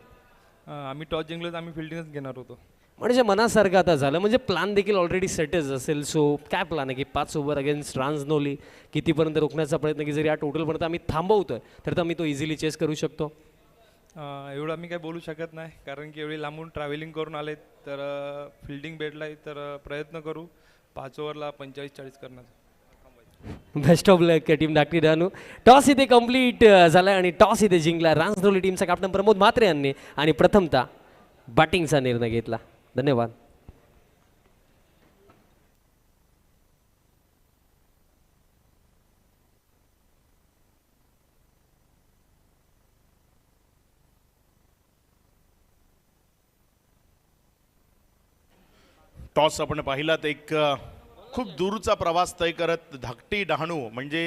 आम्ही टॉस जिंकलो तर आम्ही फिल्डिंगच घेणार होतो. म्हणजे मनासारखं आता झालं, म्हणजे प्लॅन देखील ऑलरेडी सेटच असेल. सो काय प्लॅन आहे की 5 ओव्हर अगेन्स्ट रांजनोली कितीपर्यंत रोखण्याचा प्रयत्न, की जर या टोटलपर्यंत आम्ही थांबवतोय तर आम्ही तो इझिली चेस करू शकतो? एवढं आम्ही काय बोलू शकत नाही, कारण की एवढी लांबून ट्रॅव्हलिंग करून आले, तर फिल्डिंग भेटला तर प्रयत्न करू 5 ओव्हरला 45-40 करण्याचा. बेस्ट ऑफ लक टीम धाकटी डहाणू. टॉस इथे कम्प्लीट झाला आणि टॉस इथे जिंकला रांजनोली टीमचा कॅप्टन प्रमोद म्हात्रे यांनी, आणि प्रथमतः बॅटिंगचा निर्णय घेतला. धन्यवाद. टॉस आपण पाहिलात, एक खूप दूरचा प्रवास तय करत धाकटी डहाणू म्हणजे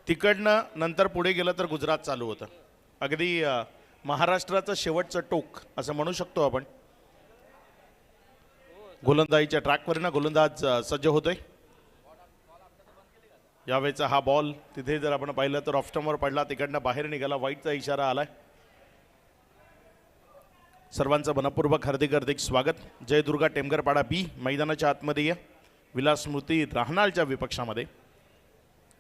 तिकडनं नंतर पुढे गेलं तर गुजरात चालू होतं. अगदी महाराष्ट्राचं शेवटचं टोक असं म्हणू शकतो आपण. गोलंदाजीच्या ट्रॅकवरनं गोलंदाज सज्ज होतोय. यावेळेचा हा बॉल तिथे जर आपण पाहिलं तर ऑफस्टंपवर पडला, तिकडनं बाहेर निघाला, वाईटचा इशारा आलाय. सर्वांचं मनपूर्वक हार्दिक हार्दिक स्वागत. जयदुर्गा टेमघरपाडा बी मैदानाच्या आतमध्ये या विलास स्मृती राहणालच्या विपक्षामध्ये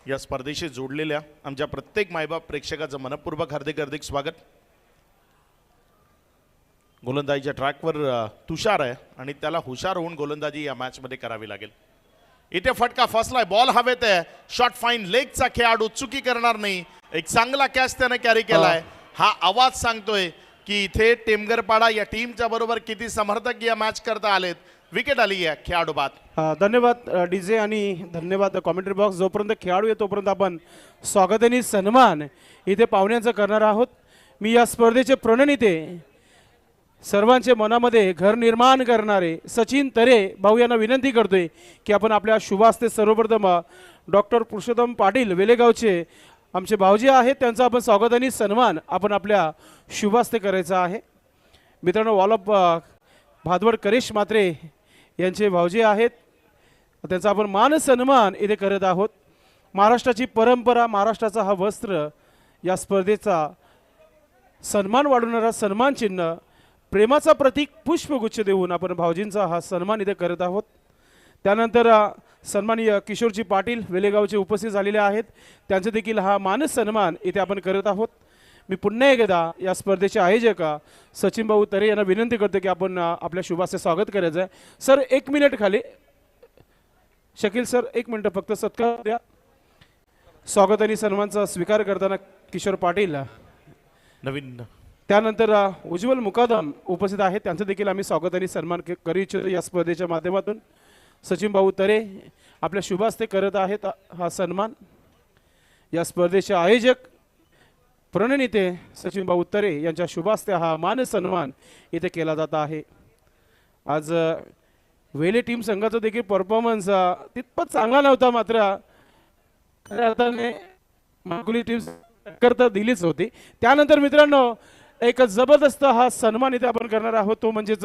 या स्पर्धेशी जोडलेल्या आमच्या प्रत्येक मायबाप प्रेक्षकाचं मनपूर्वक हार्दिक हार्दिक स्वागत. गोलंदाजीच्या ट्रॅकवर तुषार आहे आणि त्याला हुशार होऊन गोलंदाजी या मॅचमध्ये करावी लागेल. इथे फटका फसलाय, बॉल हवेत आहे, शॉट फाईन लेगचा खेळाडू चुकी करणार नाही. एक चांगला कॅच त्याने कॅरी केलाय. हा आवाज सांगतोय की इथे टेमघरपाडा या टीमच्या बरोबर किती समर्थक या मॅच करता आलेत. विकेट आली आहे खेळाडू बाद. धन्यवाद डीजे आणि धन्यवाद कॉमेंट्री बॉक्स. जोपर्यंत खेळाडू येतो तोपर्यंत आपण स्वागत आणि सन्मान इथे पाहुण्यांचं करणार आहोत. मी या स्पर्धेचे प्रणेते, सर्वांचे मनामध्ये घर निर्माण करणारे सचिन तरे भाऊ यांना विनंती करतोय की आपण आपल्या शुभास्ते सर्वप्रथम डॉक्टर पुरुषोत्तम पाटील वेलेगावचे आमचे भाऊजी आहेत, त्यांचा आपण स्वागत आणि सन्मान आपण आपल्या शुभास्ते करायचा आहे. मित्रांनो, वॉल ऑफ भादवड करेश म्हात्रे यांचे भाऊजी आहेत, त्यांचा आपण मान सन्मान इथे करत आहोत. महाराष्ट्राची परंपरा, महाराष्ट्राचा हा वस्त्र, या स्पर्धेचा सन्मान वाढवणारा सन्मान चिन्ह, प्रेमाचा प्रतीक पुष्पगुच्छ देऊन आपण भाऊजींचा हा सन्मान इथे करत आहोत. त्यानंतर सन्माननीय किशोरजी पाटील वेलेगावचे उपस्थित झालेले आहेत, त्यांचे देखील हा मान सन्मान इथे आपण करत आहोत. मी पुन्हा एकदा या स्पर्धेचे आयोजक सचिन भाऊ तरे यांना विनंती करतो की आपण आपल्या शुभाचे स्वागत करायचं आहे. सर 1 मिनिट खाली, शकील सर 1 मिनिट फक्त सत्कार द्या. स्वागत आणि सन्मानचा स्वीकार करताना किशोर पाटील, नवीन त्यानंतर उज्ज्वल मुकादम उपस्थित आहेत, त्यांचं देखील आम्ही स्वागत आणि सन्मान करू इच्छितो या स्पर्धेच्या माध्यमातून. सचिन भाऊ तरे आपल्या शुभास्ते करत आहेत हा सन्मान. या स्पर्धेचे आयोजक प्रणेते सचिन भाऊ तरे यांच्या शुभास्ते हा मान सन्मान इथे केला जात आहे. आज वेले टीम संघाचा देखील परफॉर्मन्स तितपत चांगला नव्हता, मात्र खऱ्या अर्थाने माकुली टीम टक्कर तर दिलीच होती. त्यानंतर मित्रांनो, एक जबरदस्त हा सन्मान इथे आपण करणार आहोत, तो म्हणजेच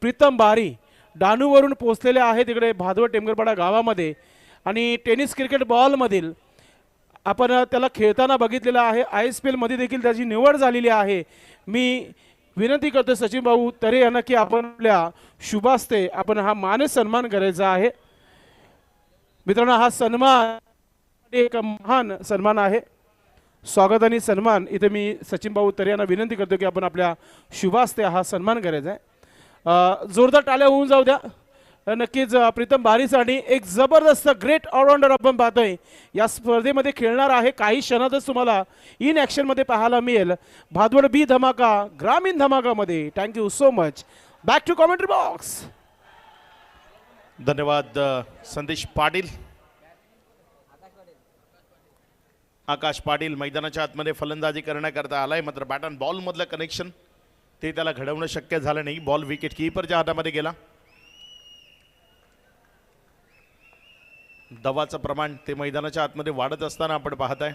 प्रीतम बारी डहाणूवरून पोहोचलेले आहे तिकडे भादवड टेमघरपाडा गावामध्ये, आणि टेनिस क्रिकेट बॉलमधील आपण त्याला खेळताना बघितलेला आहे. ISPL मध्ये देखील त्याची निवड झालेली आहे. मी विनंती करतो सचिन भाऊ तरे यांना की आपण आपल्या शुभास्ते आपण हा मान सन्मान करायचा आहे. मित्रांनो, हा सन्मान एक महान सन्मान आहे. स्वागत आणि सन्मान इथे मी सचिन भाऊ तरे यांना विनंती करतो की आपण आपल्या शुभास्ते हा सन्मान करायचा आहे. जोरदार टाळ्या होऊन जाऊ द्या. नक्कीच प्रीतम बारीसाठी एक जबरदस्त ग्रेट ऑलराऊंडर आपण पाहतोय या स्पर्धेमध्ये खेळणार आहे. काही क्षणातच तुम्हाला इन ॲक्शनमध्ये पाहायला मिळेल. भादवड बी धमाका ग्रामीण धमाकामध्ये. Thank you so much. Back to commentary box. धन्यवाद संदेश पाटील. आकाश पाटील मैदानाच्या आतमध्ये फलंदाजी करण्याकरता आलाय, मात्र बॅट अँड बॉल मधलं कनेक्शन ते त्याला घडवणं शक्य झालं नाही. बॉल विकेट कीपरच्या हातामध्ये गेला. दबाचं प्रमाण ते मैदानाच्या आतमध्ये वाढत असताना आपण पाहताय.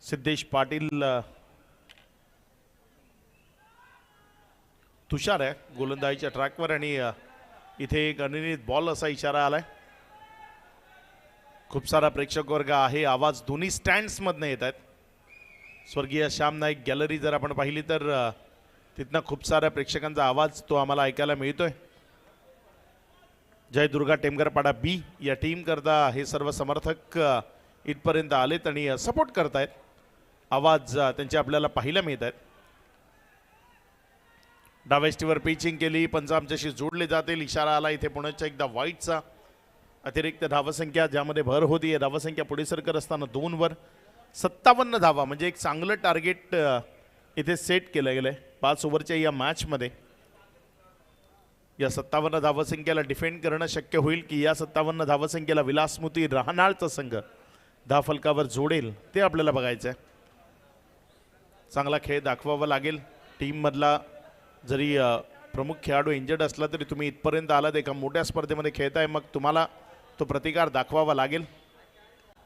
सिद्धेश पाटील तुषार आहे गोलंदाजीच्या ट्रॅकवर आणि इथे एक अनिर्णित बॉल असा इशारा आलाय. खूप सारा प्रेक्षक वर्ग आहे. आवाज दोन्ही स्टँड्स मधनं येत आहेत. स्वर्गीय श्याम नाईक गॅलरी जर आपण पाहिली तर तिथनं खूप साऱ्या प्रेक्षकांचा आवाज तो आम्हाला ऐकायला मिळतोय. जय दुर्गा टेमघरपाडा बी या टीम करता हे सर्व समर्थक इथपर्यंत आलेत आणि सपोर्ट करतायत. आवाज त्यांचे आपल्याला पाहायला मिळत आहेत. डावेस्टीवर पिचिंग केली. पंच आमच्याशी जोडले जातील. इशारा आला इथे पुण्याच्या एकदा वाईटचा. अतिरिक्त धावसंख्या ज्यामध्ये भर होती. धावसंख्या पुढे सरकत असताना 2 वर 57 धावा म्हणजे एक चांगलं टार्गेट इथे सेट केलं गेलंय 5 ओव्हरच्या या मॅचमध्ये. या 57 धावसंख्येला डिफेंड करणं शक्य होईल की या 57 धावसंख्येला विलासमूर्ती राहणारचा संघ धावफलकावर जोडेल ते आपल्याला बघायचं आहे. चांगला खेळ दाखवावा लागेल. टीममधला जरी प्रमुख खेळाडू इंजर्ड असला तरी तुम्ही इथपर्यंत आलात, एका मोठ्या स्पर्धेमध्ये खेळताय, मग तुम्हाला तो प्रतिकार दाखवावा लागेल.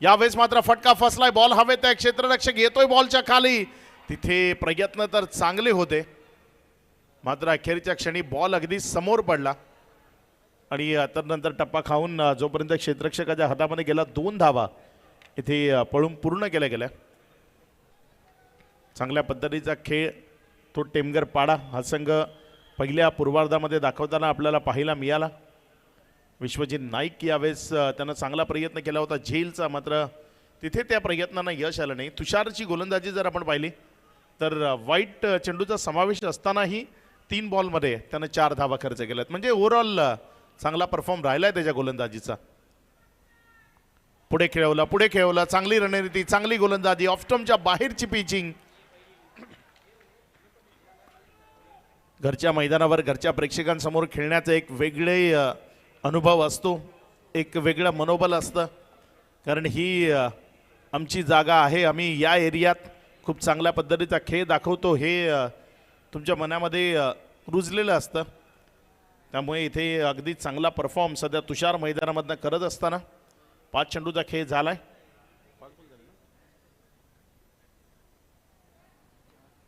यावेळेस मात्र फटका फसलाय. बॉल हवेत आहे. क्षेत्ररक्षक येतोय बॉलच्या खाली. तिथे प्रयत्न तर चांगले होते, मात्र अखेरच्या क्षणी बॉल अगदी समोर पडला आणि तर नंतर टप्पा खाऊन जोपर्यंत क्षेत्ररक्षकाच्या हातामध्ये गेला 2 धावा इथे पळून पूर्ण केल्या गेल्या. चांगल्या पद्धतीचा खेळ तो टेमघरपाडा हा संघ पहिल्या पूर्वार्धामध्ये दाखवताना आपल्याला पाहायला मिळाला. विश्वजित नाईक यावेळेस त्यानं चांगला प्रयत्न केला होता झेलचा, मात्र तिथे त्या प्रयत्नांना यश आलं नाही. तुषारची गोलंदाजी जर आपण पाहिली तर वाईट चेंडूचा समावेश असतानाही 3 बॉलमध्ये त्यानं 4 धावा खर्च केल्यात. म्हणजे ओव्हरऑल चांगला परफॉर्म राहिलाय त्याच्या गोलंदाजीचा. पुढे खेळवलं. चांगली रणनीती, चांगली गोलंदाजी. ऑफस्टम्पच्या बाहेरची पिचिंग. घरच्या मैदानावर घरच्या प्रेक्षकांसमोर खेळण्याचा एक वेगळे अनुभव असतो, एक वेगळं मनोबल असतं, कारण ही आमची जागा आहे. आम्ही या एरियात खूप चांगल्या पद्धतीचा खेळ दाखवतो हे तुमच्या मनामध्ये रुजलेलं असतं. त्यामुळे इथे अगदी चांगला परफॉर्म सध्या तुषार मैदानामधनं करत असताना 5 चेंडूचा खेळ झालाय.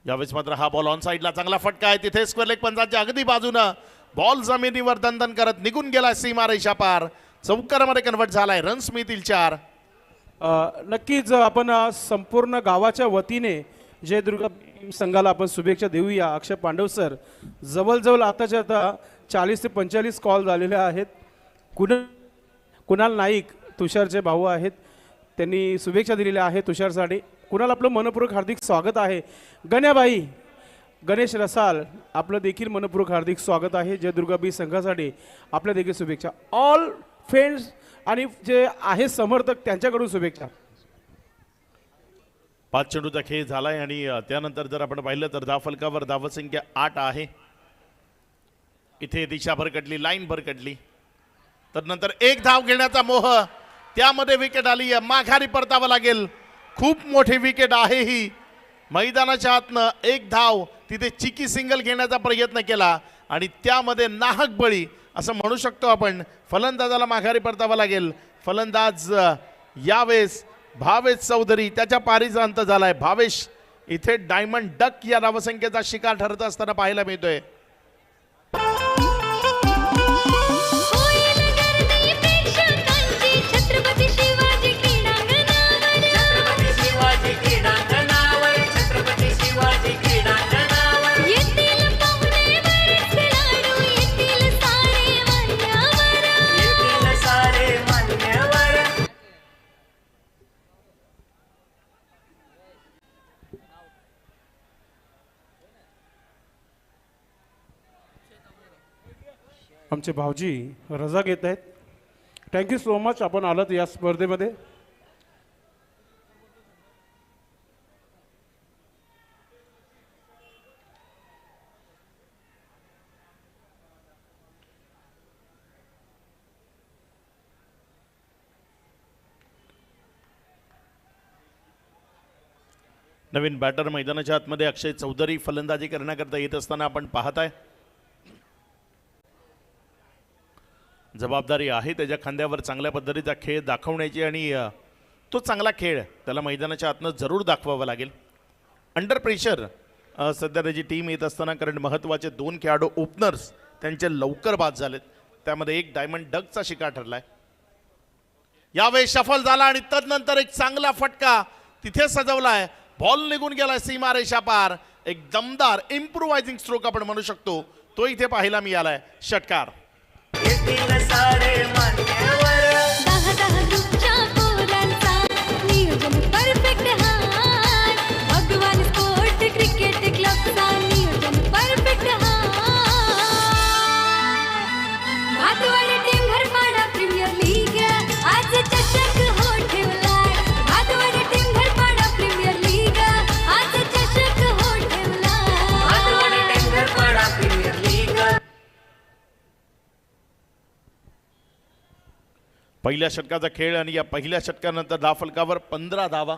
यावेळेस मात्र हा बॉल ऑन साईडला चांगला फटका आहे. तिथे स्क्वेअर लेग पंचाच्या अगदी बाजूनं बॉल जमिनीवर दणदण करत निघून गेला सीमारेषा पार. चौकारामध्ये कन्वर्ट झालाय. रन्स मिळतील 4. नक्कीच आपण संपूर्ण गावाच्या वतीने जय दुर्गा संघाला आपण शुभेच्छा देऊया. अक्षय पांडव सर, जवळजवळ आताच्या आता 40 ते 45 कॉल झालेले आहेत. कुणाल नाईक तुषारचे भाऊ आहेत, त्यांनी शुभेच्छा दिलेल्या आहेत तुषारसाठी. कुणाल आपलं मनपूर्वक हार्दिक स्वागत आहे. गण्याबाई, गणेश रसाल आपलं देखील मनपूर्वक हार्दिक स्वागत आहे. जय दुर्गा बी संघासाठी आपल्या देखील शुभेच्छा. ऑल फ्रेंड्स आणि जे आहे समर्थक त्यांच्याकडून शुभेच्छा. 5 चेंडूचा खेळ झालाय आणि त्यानंतर जर आपण पाहिलं तर धावफलकावर धावसंख्या 8 आहे. इथे दिशा भरकटली, लाईन भरकटली, तर नंतर 1 धाव घेण्याचा मोह, त्यामध्ये विकेट आली. माघारी परतावं लागेल. खूप मोठी विकेट आहे ही. मैदानाच्या आतनं 1 धाव, तिथे चिकी सिंगल घेण्याचा प्रयत्न केला आणि त्यामध्ये नाहक बळी असं म्हणू शकतो आपण. फलंदाजाला माघारी परतावं लागेल. फलंदाज यावेळेस भावेश चौधरी, त्याच्या पारीचा अंत झालाय. भावेश इथे डायमंड डक या धावसंख्येचा शिकार ठरत असताना पाहायला मिळतोय. आमचे भाऊजी रजा घेत आहेत. थँक्यू सो मच आपण आलात या स्पर्धेमध्ये. नवीन बॅटर मैदानाच्या आतमध्ये अक्षय चौधरी फलंदाजी करण्याकरता येत असताना आपण पाहताय. जबाबदारी आहे त्याच्या खांद्यावर चांगल्या पद्धतीचा खेळ दाखवण्याची आणि तो चांगला खेळ त्याला मैदानाच्या आतनं जरूर दाखवावा लागेल. अंडर प्रेशर सध्या त्याची टीम येत असताना, कारण महत्त्वाचे 2 खेळाडू ओपनर्स त्यांचे लवकर बाद झालेत. त्यामध्ये एक डायमंड डगचा शिकार ठरलाय. यावेळी सफल झाला आणि तदनंतर एक चांगला फटका तिथे सजवलाय. बॉल निघून गेलाय सीमारेषा पार. एक दमदार इम्प्रोवायझिंग स्ट्रोक आपण म्हणू शकतो तो इथे पाहायला मिळालाय. षटकार. पहिल्या षटकाचा खेळ आणि या पहिल्या षटकानंतर धावफलकावर 15 धावा.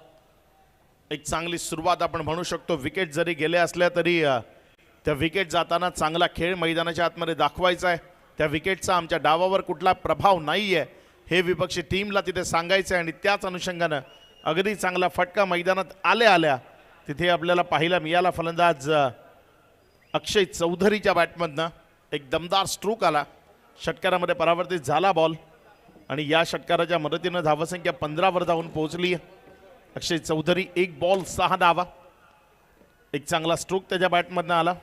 एक चांगली सुरुवात आपण म्हणू शकतो. विकेट जरी गेल्या असल्या तरी त्या विकेट जाताना चांगला खेळ मैदानाच्या आतमध्ये दाखवायचा आहे. त्या विकेटचा आमच्या डावावर कुठला प्रभाव नाही आहे हे विपक्षी टीमला तिथे सांगायचं आहे. आणि त्याच अनुषंगानं अगदी चांगला फटका मैदानात आल्या तिथे आपल्याला पाहायला मिळाला. फलंदाज अक्षय चौधरीच्या बॅटमधनं एक दमदार स्ट्रोक आला. षटकारामध्ये परावर्तित झाला बॉल आणि या षटकाराच्या मदतीनं धावसंख्या 15 वर जाऊन पोहोचली. अक्षय चौधरी 1 बॉल 6 धावा. एक चांगला स्ट्रोक त्याच्या बॅटमधनं आला.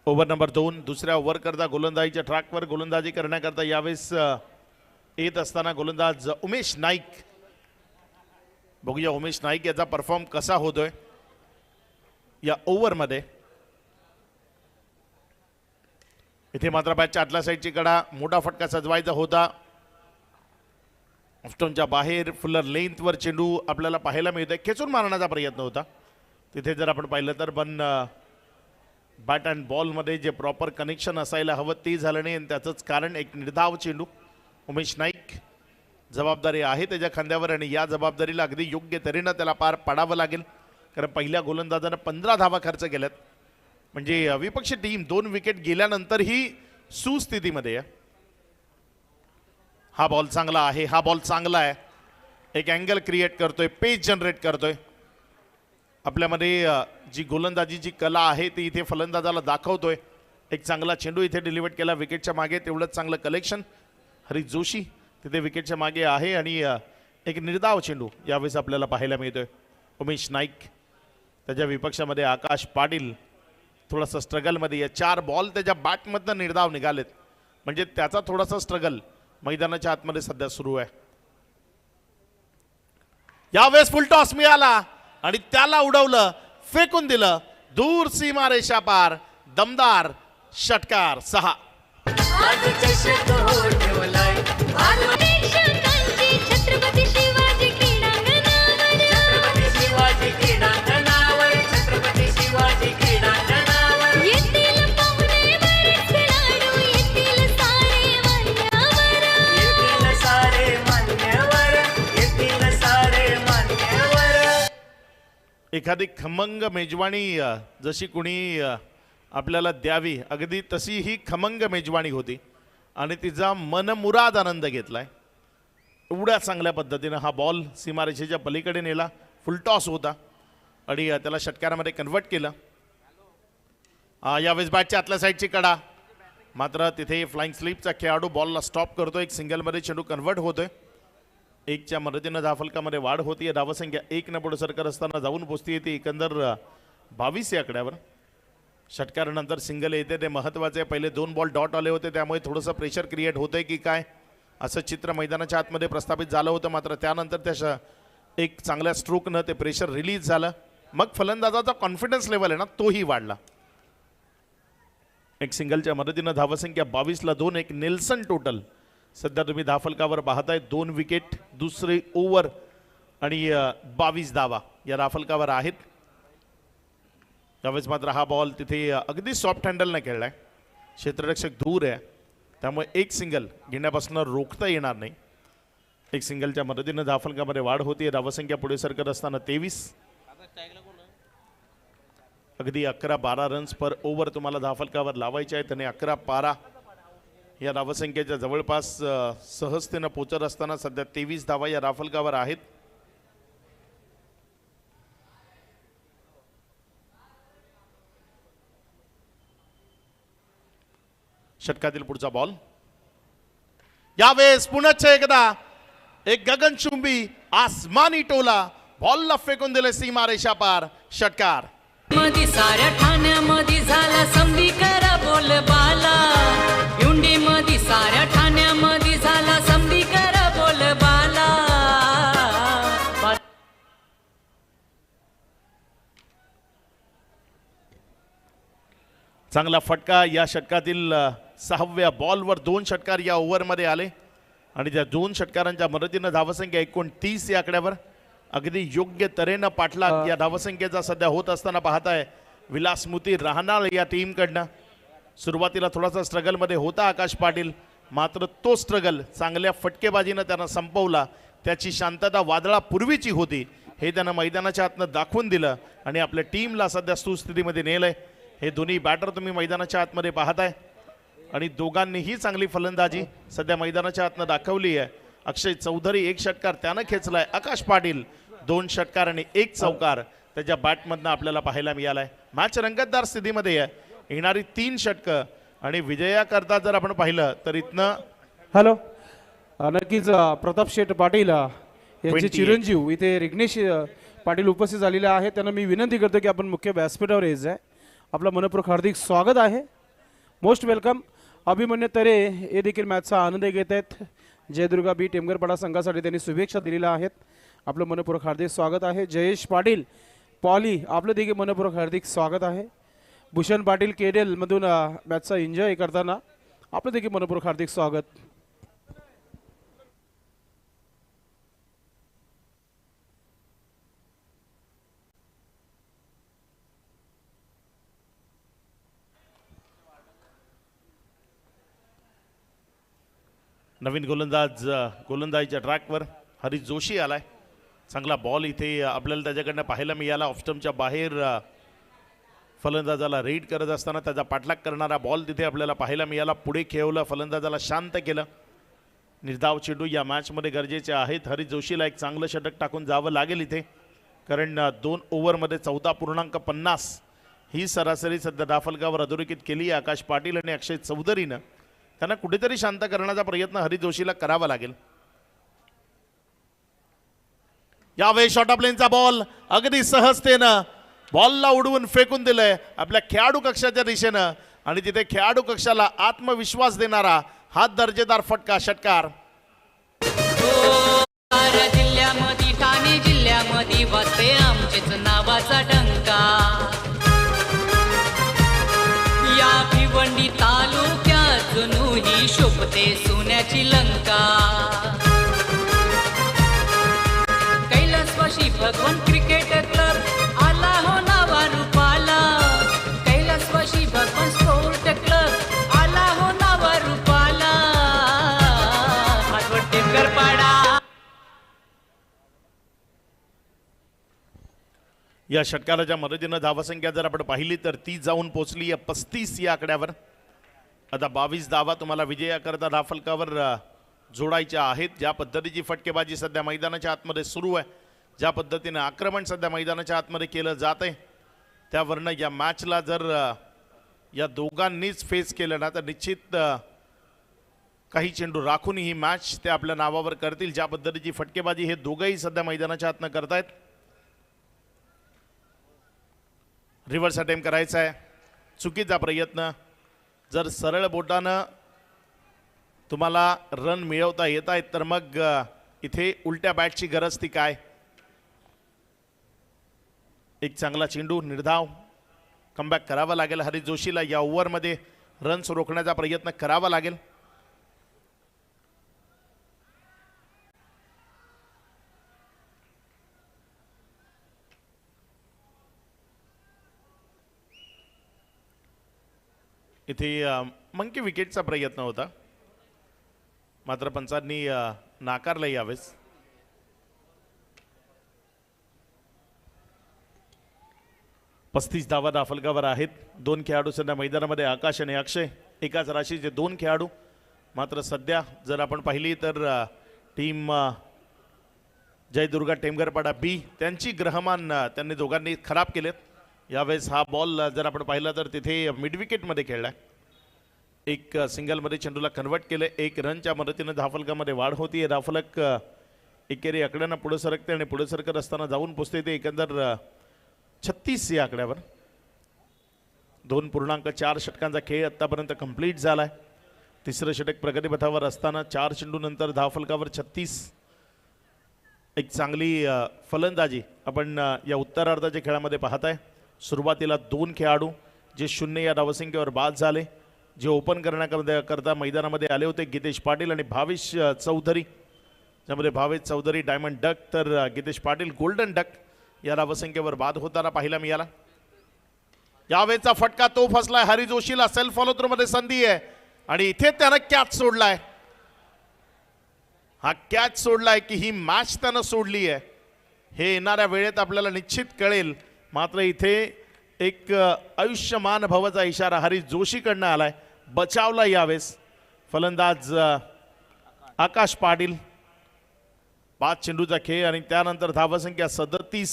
ओव्हर नंबर 2 दुसऱ्या ओव्हर करता गोलंदाजीच्या ट्रॅकवर गोलंदाजी करण्याकरता यावेळेस येत असताना गोलंदाज उमेश नाईक. बघूया उमेश नाईक याचा परफॉर्म कसा होतोय या ओव्हरमध्ये. इथे मात्र बॅटच्या आतल्या साईडची कडा मोठा फटका सजवायचा होता. ऑफस्टोनच्या बाहेर फुलर लेंथवर चेंडू आपल्याला पाहायला मिळतोय. खेचून मारण्याचा प्रयत्न होता तिथे जर आपण पाहिलं तर, पण बॅट अँड बॉलमध्ये जे प्रॉपर कनेक्शन असायला हवं ते झालं नाही आणि त्याचंच कारण एक निर्धाव चेंडू. उमेश नाईक जबाबदारी आहे त्याच्या खांद्यावर आणि या जबाबदारीला अगदी योग्य तऱ्हेनं त्याला पार पाडावं लागेल. कारण पहिल्या गोलंदाजानं 15 धावा खर्च केल्यात. म्हणजे विपक्षी टीम 2 विकेट गेल्यानंतरही सुस्थितीमध्ये आहे. हा बॉल चांगला आहे. हा बॉल चांगला आहे. एक अँगल क्रिएट करतोय, पेज जनरेट करतोय. आपल्यामध्ये जी गोलंदाजीची कला आहे ती इथे फलंदाजाला दाखवतोय. एक चांगला चेंडू इथे डिलिव्हर केला विकेटच्या मागे. तेवढंच चांगलं कलेक्शन. हरीश जोशी तिथे विकेटच्या मागे आहे आणि एक निर्धाव चेंडू यावेळेस आपल्याला पाहायला मिळतोय. उमेश नाईक त्याच्या विपक्षामध्ये आकाश पाटील थोडासा स्ट्रगलमध्ये. या 4 बॉल त्याच्या बॅटमधनं निर्धाव निघालेत. म्हणजे त्याचा थोडासा स्ट्रगल मैदानाच्या आतमध्ये सध्या सुरू आहे. यावेळेस फुल टॉस मिळाला आणि त्याला उडवलं, फेकून दिलं दूर सीमारेषा पार. दमदार षटकार. 6. छत्रपती शिवाजी क्रीडांगणावर येथील पाहुणे बरेच खेळाडू, येथील सारे मान्यवर. एखादी खमंग मेजवानी जशी कुणी आपल्याला द्यावी अगदी तशी ही खमंग मेजवानी होती आणि तिचा मनमुराद आनंद घेतलाय. एवढ्या चांगल्या पद्धतीनं हा बॉल सीमारेषेच्या पलीकडे नेला. फुलटॉस होता आणि त्याला षटकारामध्ये कन्वर्ट केलं. यावेळेस बॅटच्या आतल्या साईडची कडा. मात्र तिथे फ्लाइंग स्लिपचा खेळाडू बॉलला स्टॉप करतो. एक सिंगलमध्ये चेंडू कन्वर्ट होतोय. 1च्या मदतीनं धावफलकामध्ये वाढ होती. धावसंख्या 1 पुढे सरकत असताना जाऊन पोचती येते एकंदर 22 या आकड्यावर. षटकारानंतर सिंगल येते ते महत्त्वाचे. पहिले 2 बॉल डॉट आले होते त्यामुळे थोडंसं प्रेशर क्रिएट होतंय की काय असं चित्र मैदानाच्या आतमध्ये प्रस्थापित झालं होतं. मात्र त्यानंतर त्या एक चांगल्या स्ट्रोकनं ते प्रेशर रिलीज झालं मग फलंदाजाचा कॉन्फिडन्स लेवल आहे ना तोही वाढला. एक सिंगलच्या मदतीनं धावसंख्या 22ला 2. एक नेल्सन टोटल सध्या तुम्ही धाफलकावर पाहताय. 2 विकेट, दुसरी ओव्हर आणि 22 धावा या धाफलकावर आहेत. त्यावेळेस मात्र हा बॉल तिथे अगदी सॉफ्ट हँडलने खेळलाय. क्षेत्ररक्षक दूर आहे त्यामुळे एक सिंगल घेण्यापासून रोखता येणार नाही. एक सिंगलच्या मदतीनं धाफलकामध्ये वाढ होती. धावसंख्या पुढे सरकत असताना 23. अगदी 11-12 रन्स पर ओव्हर तुम्हाला धाफलकावर लावायचे आहेत आणि 11-12 या धावसंख्येच्या जवळपास सहजतेनं पोचत असताना सध्या 23 धावा या धाफलकावर आहेत. षटकातील पुढचा बॉल यावेळेस पुनश्च एकदा एक गगनचुंबी आसमानी टोला बॉलला फेकून दिले सीमारेषा पार. षटकार. मधी साऱ्या ठाण्यामध्ये झाला संधीकरा बोल बाला. युंडी मधी साऱ्या ठाण्यामध्ये झाला संधीकरा बोल बाला. चांगला फटका. या षटकातील 6व्या बॉलवर 2 षटकार या ओव्हरमध्ये आले आणि त्या 2 षटकारांच्या मदतीनं धावसंख्या 29 या आकड्यावर. अगदी योग्य तऱ्हेनं पाठलाग या धावसंख्येचा सध्या होत असताना पाहताय विलासमूर्ती राहणार या टीमकडनं. सुरुवातीला थोडासा स्ट्रगलमध्ये होता आकाश पाटील, मात्र तो स्ट्रगल चांगल्या फटकेबाजीनं त्यानं संपवला. त्याची शांतता वादळापूर्वीची होती हे त्यानं मैदानाच्या आतनं दाखवून दिलं आणि आपल्या टीमला सध्या सुस्थितीमध्ये नेलंय. हे दोन्ही बॅटर तुम्ही मैदानाच्या आतमध्ये पाहताय आणि दोघांनीही चांगली फलंदाजी सध्या मैदानाच्या आतनं दाखवली आहे. अक्षय चौधरी 1 षटकार त्यानं खेचलाय. आकाश पाटील 2 षटकार आणि 1 चौकार त्याच्या बॅटमधनं आपल्याला पाहायला मिळालाय. मॅच रंगतदार स्थितीमध्ये आहे. येणारी 3 षटकं आणि विजयाकरता जर आपण पाहिलं तर इथनं हॅलो नक्कीच प्रताप शेठ पाटील यांचे 28. चिरंजीव इथे रिग्नेश पाटील उपस्थित झालेले आहेत. त्यांना मी विनंती करतो की आपण मुख्य व्यासपीठावर यायचं आहे. आपलं मनपूर्वक हार्दिक स्वागत आहे. Most welcome. अभिमन्यू तरे हे देखील मॅचचा आनंद घेत आहेत. जयदुर्गा बी टेमगरपाडा संघासाठी त्यांनी शुभेच्छा दिलेल्या आहेत. आपलं मनपूर्वक हार्दिक स्वागत आहे. जयेश पाटील पॉली आपलं देखील मनपूर्वक हार्दिक स्वागत आहे. भूषण पाटील केडेल मधून मॅचचा एन्जॉय करताना आपलं देखील मनपूर्वक हार्दिक स्वागत. नवीन गोलंदाजीच्या ट्रॅकवर हरीश जोशी आलाय. चांगला बॉल इथे आपल्याला त्याच्याकडनं पाहायला मिळाला. ऑफस्टमच्या बाहेर फलंदाजाला रेड करत असताना त्याचा पाठलाग करणारा बॉल तिथे आपल्याला पाहायला मिळाला. पुढे खेळवलं, फलंदाजाला शांत केलं. निर्धाव चेंडू या मॅचमध्ये गरजेचे आहेत. हरीश जोशीला एक चांगलं षटक टाकून जावं लागेल इथे, कारण 2 ओव्हरमध्ये 14.50 ही सरासरी सध्या दाफलकावर अधोरेखित केली आहे आकाश पाटील आणि अक्षय चौधरीनं. त्यांना कुठेतरी शांत करण्याचा प्रयत्न हरीश जोशीला करावा लागेल. यावेळी शॉर्ट ऑफ लेनचा बॉल अगदी सहजतेनं बॉलला उडवून फेकून दिलंय आपल्या खेळाडू कक्षाच्या दिशेनं आणि तिथे खेळाडू कक्षाला आत्मविश्वास देणारा हा दर्जेदार फटका. षटकार. साऱ्या जिल्ह्यामध्ये ठाणे जिल्ह्यामध्ये वाजते आमचेच नावाचा डंका. या भिवंडी तालुक्यात जणूही शोभते सोन्याची लंका. कैलासवासी भगवान क्रिकेट क्लब आला हो नावा रूपाला. कैलासवासी भगवान स्पोर्ट क्लब आला हो नावा रूपाला. टेमगरपाडा. या षटकाराच्या मदतीनं धावसंख्या जर आपण पाहिली तर ती जाऊन पोहोचली आहे 35 या आकड्यावर. आता 22 धावा तुम्हाला विजयाकरता धाफलकावर जोडायच्या आहेत. ज्या पद्धतीची फटकेबाजी सध्या मैदानाच्या आतमध्ये सुरू आहे, ज्या पद्धतीने आक्रमण सध्या मैदानाच्या आतमध्ये केलं जात आहे, त्यावरनं या मॅचला जर या दोघांनीच फेस केलं ना तर निश्चित काही चेंडू राखून ही मॅच ते आपल्या नावावर करतील. ज्या पद्धतीची फटकेबाजी हे दोघंही सध्या मैदानाच्या आतनं करतायत. रिव्हर्स अटेम्प्ट करायचा आहे, चुकीचा प्रयत्न. जर सरळ बोटानं तुम्हाला रन मिळवता येत आहेत तर मग इथे उलट्या बॅटची गरज ती काय. एक चांगला चेंडू निर्धाव कमबॅक करावा लागेल हरीश जोशीला. या ओव्हरमध्ये रन्स रोखण्याचा प्रयत्न करावा लागेल. इथे मंकी विकेटचा प्रयत्न होता, मात्र पंचांनी नाकारला यावेळेस. पस्तीस धावा दाफलकावर आहेत. 2 खेळाडू सध्या मैदानामध्ये, आकाश आणि अक्षय एकाच राशीचे 2 खेळाडू. मात्र सध्या जर आपण पाहिली तर टीम जयदुर्गा टेमघरपाडा बी त्यांची ग्रहमान त्यांनी दोघांनी खराब केलेत. यावेळेस हा बॉल जर आपण पाहिला तर तिथे मिड विकेटमध्ये खेळला. एक सिंगलमध्ये चेंडूला कन्वर्ट केलं. 1 रनच्या मदतीनं धाफलकामध्ये वाढ होती. धाफलक एकेरी आकड्यानं पुढे सरकते आणि पुढे सरकत असताना जाऊन पोचते ते एकंदर 36 या आकड्यावर. 2.4 षटकांचा खेळ आतापर्यंत कंप्लीट झालाय. तिसरं षटक प्रगतीपथावर असताना 4 चेंडू नंतर धावफलकावर 36. एक चांगली फलंदाजी आपण या उत्तरार्धाच्या खेळामध्ये पाहताय. सुरुवातीला 2 खेळाडू जे 0 या धावसंख्येवर बाद झाले, जे ओपन करता मैदानामध्ये आले होते, गितेश पाटील आणि भावेश चौधरी. ज्यामध्ये भावेश चौधरी डायमंड डक तर गितेश पाटील गोल्डन डक या धावसंख्येवर बाद होताना पाहिला मिळाला. यावेळेचा फटका तो फसलाय हरी जोशीला. सेल्फ फॉलो थ्रू मध्ये संधी आहे आणि इथे त्यानं कॅच सोडलाय. हा कॅच सोडलाय की ही मॅच त्यानं सोडली आहे हे येणाऱ्या वेळेत आपल्याला निश्चित कळेल. मात्र इथे एक आयुष्यमान भवाचा इशारा हरीश जोशीकडनं आलाय. बचावला यावेळेस फलंदाज आकाश पाटील. 5 चेंडूचा खेळ आणि त्यानंतर धावसंख्या 37.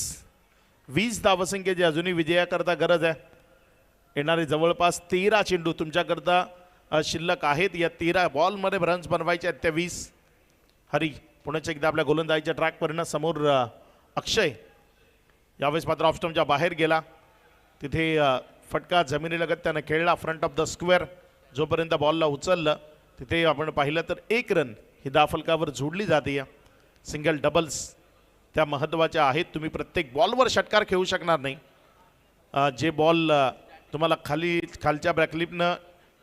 20 धावसंख्येची अजूनही विजयाकरता गरज आहे. येणारे जवळपास 13 चेंडू तुमच्याकरता शिल्लक आहेत. या 13 बॉलमध्ये रन्स बनवायचे आहेत त्या 20. हरी पुन्हा एकदा आपल्या गोलंदाजीच्या ट्रॅकवरनं समोर अक्षय. यावेळेस मात्र ऑफस्टमच्या बाहेर गेला. तिथे फटका जमिनीलगत त्यानं खेळला फ्रंट ऑफ द स्क्वेअर. जोपर्यंत बॉलला उचललं तिथे आपण पाहिलं तर 1 रन ही धावफलकावर जोडली जाते. सिंगल डबल्स त्या महत्त्वाच्या आहेत. तुम्ही प्रत्येक बॉलवर षटकार खेळू शकणार नाही. जे बॉल तुम्हाला खालच्या बॅकलिपनं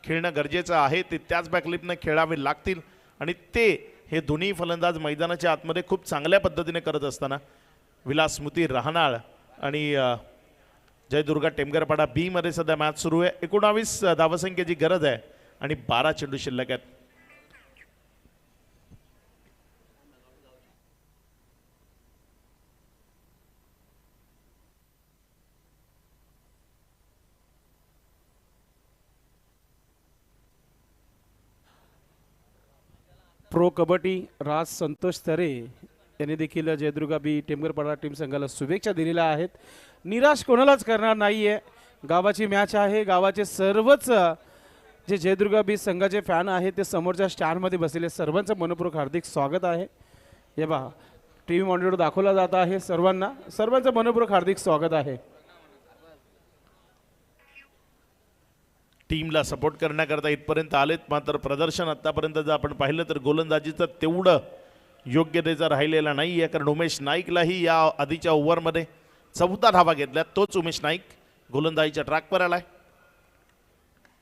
खेळणं गरजेचं आहे ते त्याच बॅकलिपनं खेळावे लागतील आणि ते हे दोन्ही फलंदाज मैदानाच्या आतमध्ये खूप चांगल्या पद्धतीने करत असताना विलास स्मृती रहानाळ आणि जयदुर्गा टेमघरपाडा बी मध्ये सध्या मॅच सुरू आहे. 19 धावसंख्येची गरज आहे आणि 12 चेंडू शिल्लक आहेत. प्रो कबड्डी राज संतोष तरे यांनी देखील जयदुर्गा बी टेमघरपाडा टीम संघाला शुभेच्छा दिलेल्या आहेत. निराश कोणालाच करणार नाहीये. गावाची मॅच आहे. गावाचे सर्वच जे जयदुर्गा बी संघाचे फॅन आहेत ते समोरच्या स्टँडमध्ये बसलेले सर्वांचं मनपूर्वक हार्दिक स्वागत आहे. हे पहा टी व्ही मॉनिटर दाखवला जात आहे. सर्वांचं मनपूर्वक हार्दिक स्वागत आहे. टीमला सपोर्ट करण्याकरता इथपर्यंत आलेत. मात्र प्रदर्शन आतापर्यंत जर आपण पाहिलं तर गोलंदाजीचं तेवढं योग्यतेचं राहिलेलं नाही आहे. कारण उमेश नाईकलाही या आधीच्या ओव्हरमध्ये 14 धावा घेतल्या. तोच उमेश नाईक गोलंदाजीच्या ट्रॅकवर आलाय.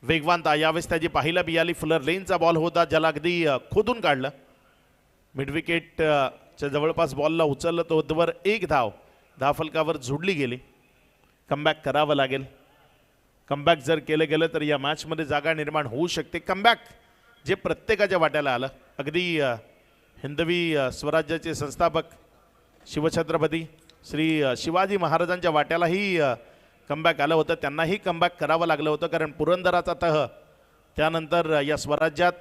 वेगवानता यावेळेस त्याची पाहिला बियाली फुलर लेनचा बॉल होता ज्याला अगदी खोदून काढलं. मिड विकेटच्या जवळपास बॉलला उचललं तो वर 1 धाव धावफलकावर जोडली गेली. कमबॅक करावं लागेल. कमबॅक जर केलं गेलं तर या मॅचमध्ये जागा निर्माण होऊ शकते. कमबॅक जे प्रत्येकाच्या वाट्याला आलं. अगदी हिंदवी स्वराज्याचे संस्थापक शिवछत्रपती श्री शिवाजी महाराजांच्या वाट्यालाही कमबॅक आलं होतं. त्यांनाही कमबॅक करावं लागलं होतं कारण पुरंदराचा तह त्यानंतर या स्वराज्यात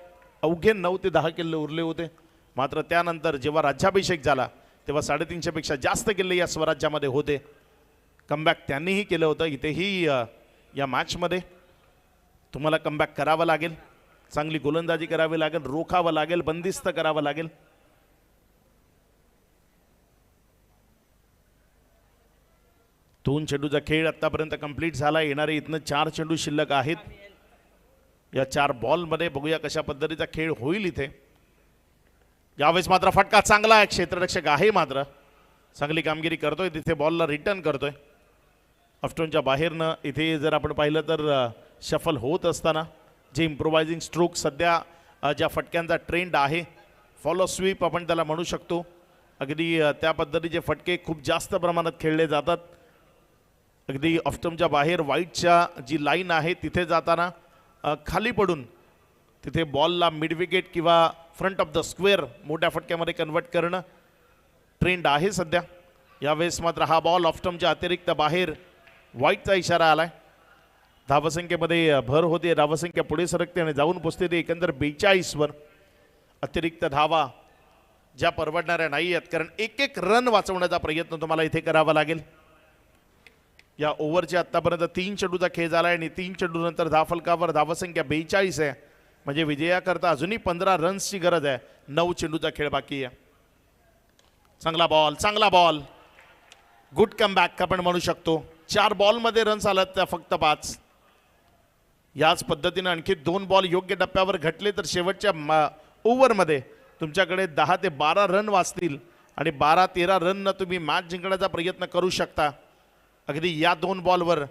अवघे 9 ते 10 किल्ले उरले होते. मात्र त्यानंतर जेव्हा राज्याभिषेक झाला तेव्हा 350 पेक्षा जास्त किल्ले या स्वराज्यामध्ये होते. कमबॅक त्यांनीही केलं होतं. इथेही या मॅचमध्ये तुम्हाला कमबॅक करावं लागेल. चांगली गोलंदाजी करावी लागेल. रोखावं लागेल. बंदिस्त करावं लागेल. दोन चेंडूचा खेळ आतापर्यंत कंप्लीट झाला. येणारे इथनं 4 चेंडू शिल्लक आहेत. या 4 बॉलमध्ये बघूया कशा पद्धतीचा खेळ होईल. इथे यावेळेस मात्र फटका चांगला आहे. क्षेत्ररक्षक आहे मात्र चांगली कामगिरी करतोय. तिथे बॉलला रिटर्न करतोय. ऑफ्टॉनच्या बाहेरनं इथे जर आपण पाहिलं तर शफल होत असताना जे इम्प्रोवायझिंग स्ट्रोक सध्या ज्या फटक्यांचा ट्रेंड आहे, फॉलो स्वीप आपण त्याला म्हणू शकतो, अगदी त्या पद्धतीचे फटके खूप जास्त प्रमाणात खेळले जातात. अगदी ऑफ्टॉनच्या बाहेर व्हाईटच्या जी लाईन आहे तिथे जाताना खाली पडून तिथे बॉलला मिड विकेट किंवा फ्रंट ऑफ द स्क्वेअर मोठ्या फटक्यामध्ये कन्वर्ट करणं ट्रेंड आहे सध्या. यावेळेस मात्र हा बॉल ऑफ्टॉनच्या अतिरिक्त बाहेर व्हाईटचा इशारा आलाय. धावसंख्येमध्ये भर होते, धावसंख्या पुढे सरकते आणि जाऊन पोचते ते एकंदर 42वर. अतिरिक्त धावा ज्या परवडणाऱ्या नाही आहेत, कारण एक एक रन वाचवण्याचा प्रयत्न तुम्हाला इथे करावा लागेल. या ओव्हरच्या आत्तापर्यंत 3 चेंडूचा खेळ झाला आहे आणि 3 चेंडूनंतर धावफलकावर धावसंख्या 42 आहे. म्हणजे विजयाकरता अजूनही 15 रन्सची गरज आहे. 9 चेंडूचा खेळ बाकी आहे. चांगला बॉल, चांगला बॉल, गुड कमबॅक आपण म्हणू शकतो. 4 बॉलमध्ये रन्स आलात त्या फक्त 5. याच पद्धतीनं आणखी 2 बॉल योग्य टप्प्यावर घटले तर शेवटच्या ओव्हरमध्ये तुमच्याकडे 10 ते 12 रन वाचतील आणि 12-13 रननं तुम्ही मॅच जिंकण्याचा प्रयत्न करू शकता. अगदी या 2 बॉलवर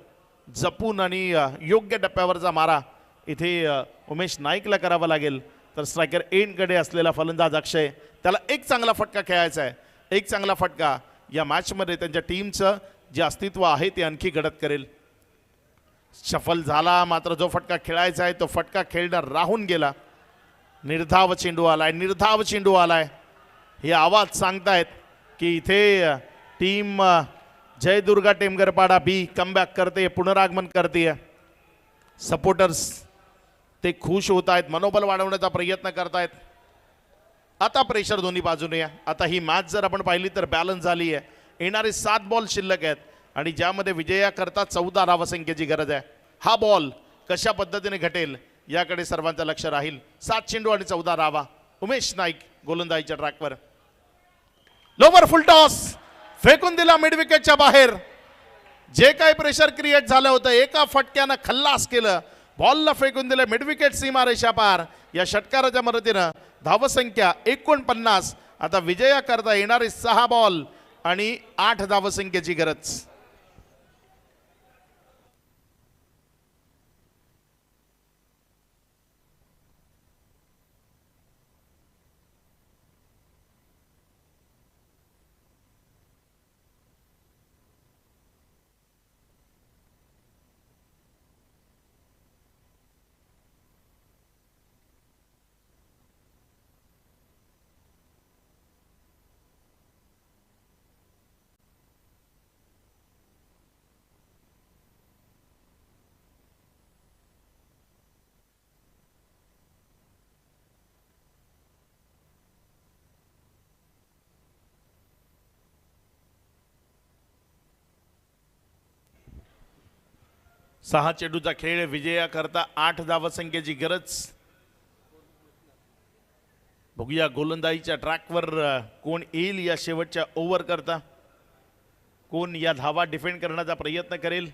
जपून आणि योग्य टप्प्यावरचा मारा इथे उमेश नाईकला करावा लागेल. तर स्ट्रायकर एंडकडे असलेला फलंदाज अक्षय, त्याला एक चांगला फटका खेळायचा आहे. एक चांगला फटका या मॅचमध्ये त्यांच्या टीमचं जे अस्तित्व आहे ते आणखी गडद करेल. शफल झाला, मात्र जो फटका खेळायचा आहे तो फटका खेळणं राहून गेला. निर्धाव चेंडू आलाय, निर्धाव चेंडू आलाय. हे आवाज सांगतायत की इथे टीम जयदुर्गा टेमगरपाडा बी कमबॅक करते, पुनरागमन करते. सपोर्टर्स ते खुश होत आहेत, मनोबल वाढवण्याचा प्रयत्न करतायत. आता प्रेशर दोन्ही बाजूने आहे. आता ही मॅच जर आपण पाहिली तर बॅलन्स झाली आहे. येणारे 7 बॉल शिल्लक आहेत आणि ज्यामध्ये विजयाकरता 14 धावसंख्येची गरज आहे. हा बॉल कशा पद्धतीने घटेल याकडे सर्वांचं लक्ष राहील. 7 चेंडू आणि 14 धावा. उमेश नाईक गोलंदाजीच्या ट्रॅकवर. लोवर फुल टॉस फेकून दिला मिड विकेटच्या बाहेर. जे काही प्रेशर क्रिएट झालं होतं एका फटक्यानं खल्लास केलं. बॉलला फेकून दिलं मिड विकेट सीमारेषा पार. या षटकाराच्या मदतीनं धावसंख्या 49. आता विजयाकरता येणारे 6 बॉल आणि 8 धावसंख्येची गरज. सहा चेंडूचा खेळ, विजयाकरता 8 धावसंख्येची गरज. बघूया गोलंदाजीच्या ट्रॅकवर कोण येईल या शेवटच्या ओव्हर करता. कोण या धावा डिफेंड करण्याचा प्रयत्न करेल.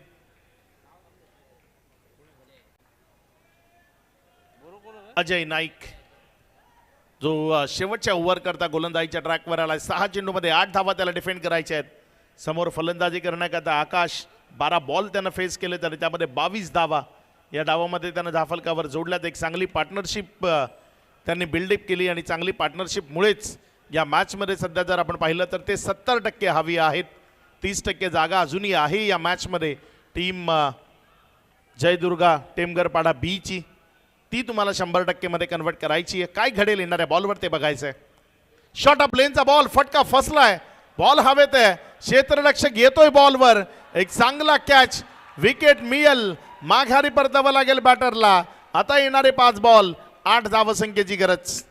अजय नाईक जो शेवटच्या ओव्हर करता गोलंदाजीच्या ट्रॅकवर आलाय. 6 चेंडूमध्ये 8 धावा त्याला डिफेंड करायच्या आहेत. समोर फलंदाजी करण्याकरता आकाश. 12 बॉल त्यानं फेस केले तर त्यामध्ये 22 धावा. या डावामध्ये त्यानं धाफलकावर जोडल्यात. एक चांगली पार्टनरशिप त्यांनी बिल्डअप केली आणि चांगली पार्टनरशिपमुळेच या मॅचमध्ये सध्या जर आपण पाहिलं तर ते 70% हवी आहेत. 30% जागा अजूनही आहे या मॅचमध्ये. टीम जयदुर्गा टेमगरपाडा बीची ती तुम्हाला 100% मध्ये कन्वर्ट करायची आहे. काय घडेल येणाऱ्या बॉलवर ते बघायचं आहे. शॉर्ट ऑफ लेनचा बॉल, फटका फसलाय. बॉल हवेत आहे, क्षेत्ररक्षक येतोय बॉलवर. एक चांगला कॅच, विकेट मिळेल. माघारी परतावं लागेल बॅटरला. आता येणारे 5 बॉल 8 धावसंख्येची गरज.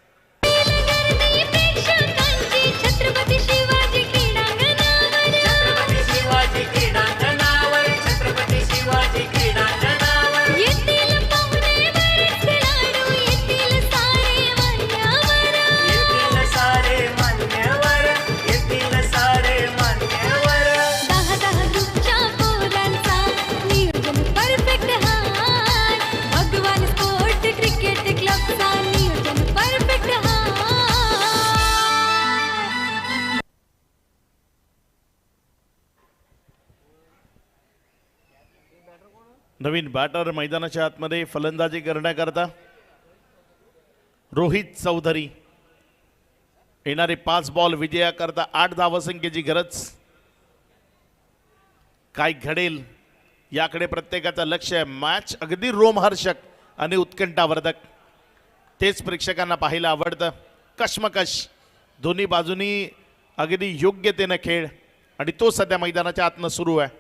छत्रपती शिवाजी क्रीडांगणावर, छत्रपती शिवाजी क्रीडांगणावर, छत्रपती शिवाजी क्रीडांगणावर येतील पाहुणे बरेच खेळाडू, येतील सारे मान्यवर, येतील सारे मान्यवर, येतील सारे मान्यवर. 10 ग्रुपच्या पोरांचा नियोजन परफेक्ट हाय. भगवान स्पोर्ट क्रिकेट क्लबचा नियोजन परफेक्ट नवीन बॅटर मैदानाच्या आतमध्ये फलंदाजी करण्याकरता रोहित चौधरी. येणारे 5 बॉल विजयाकरता 8 धावसंख्येची गरज. काय घडेल याकडे प्रत्येकाचं लक्ष आहे. मॅच अगदी रोमहर्षक आणि उत्कंठावर्धक, तेच प्रेक्षकांना पाहायला आवडतं. कश्मकश दोन्ही बाजूनी अगदी योग्यतेनं खेळ आणि तो सध्या मैदानाच्या आतनं सुरू आहे.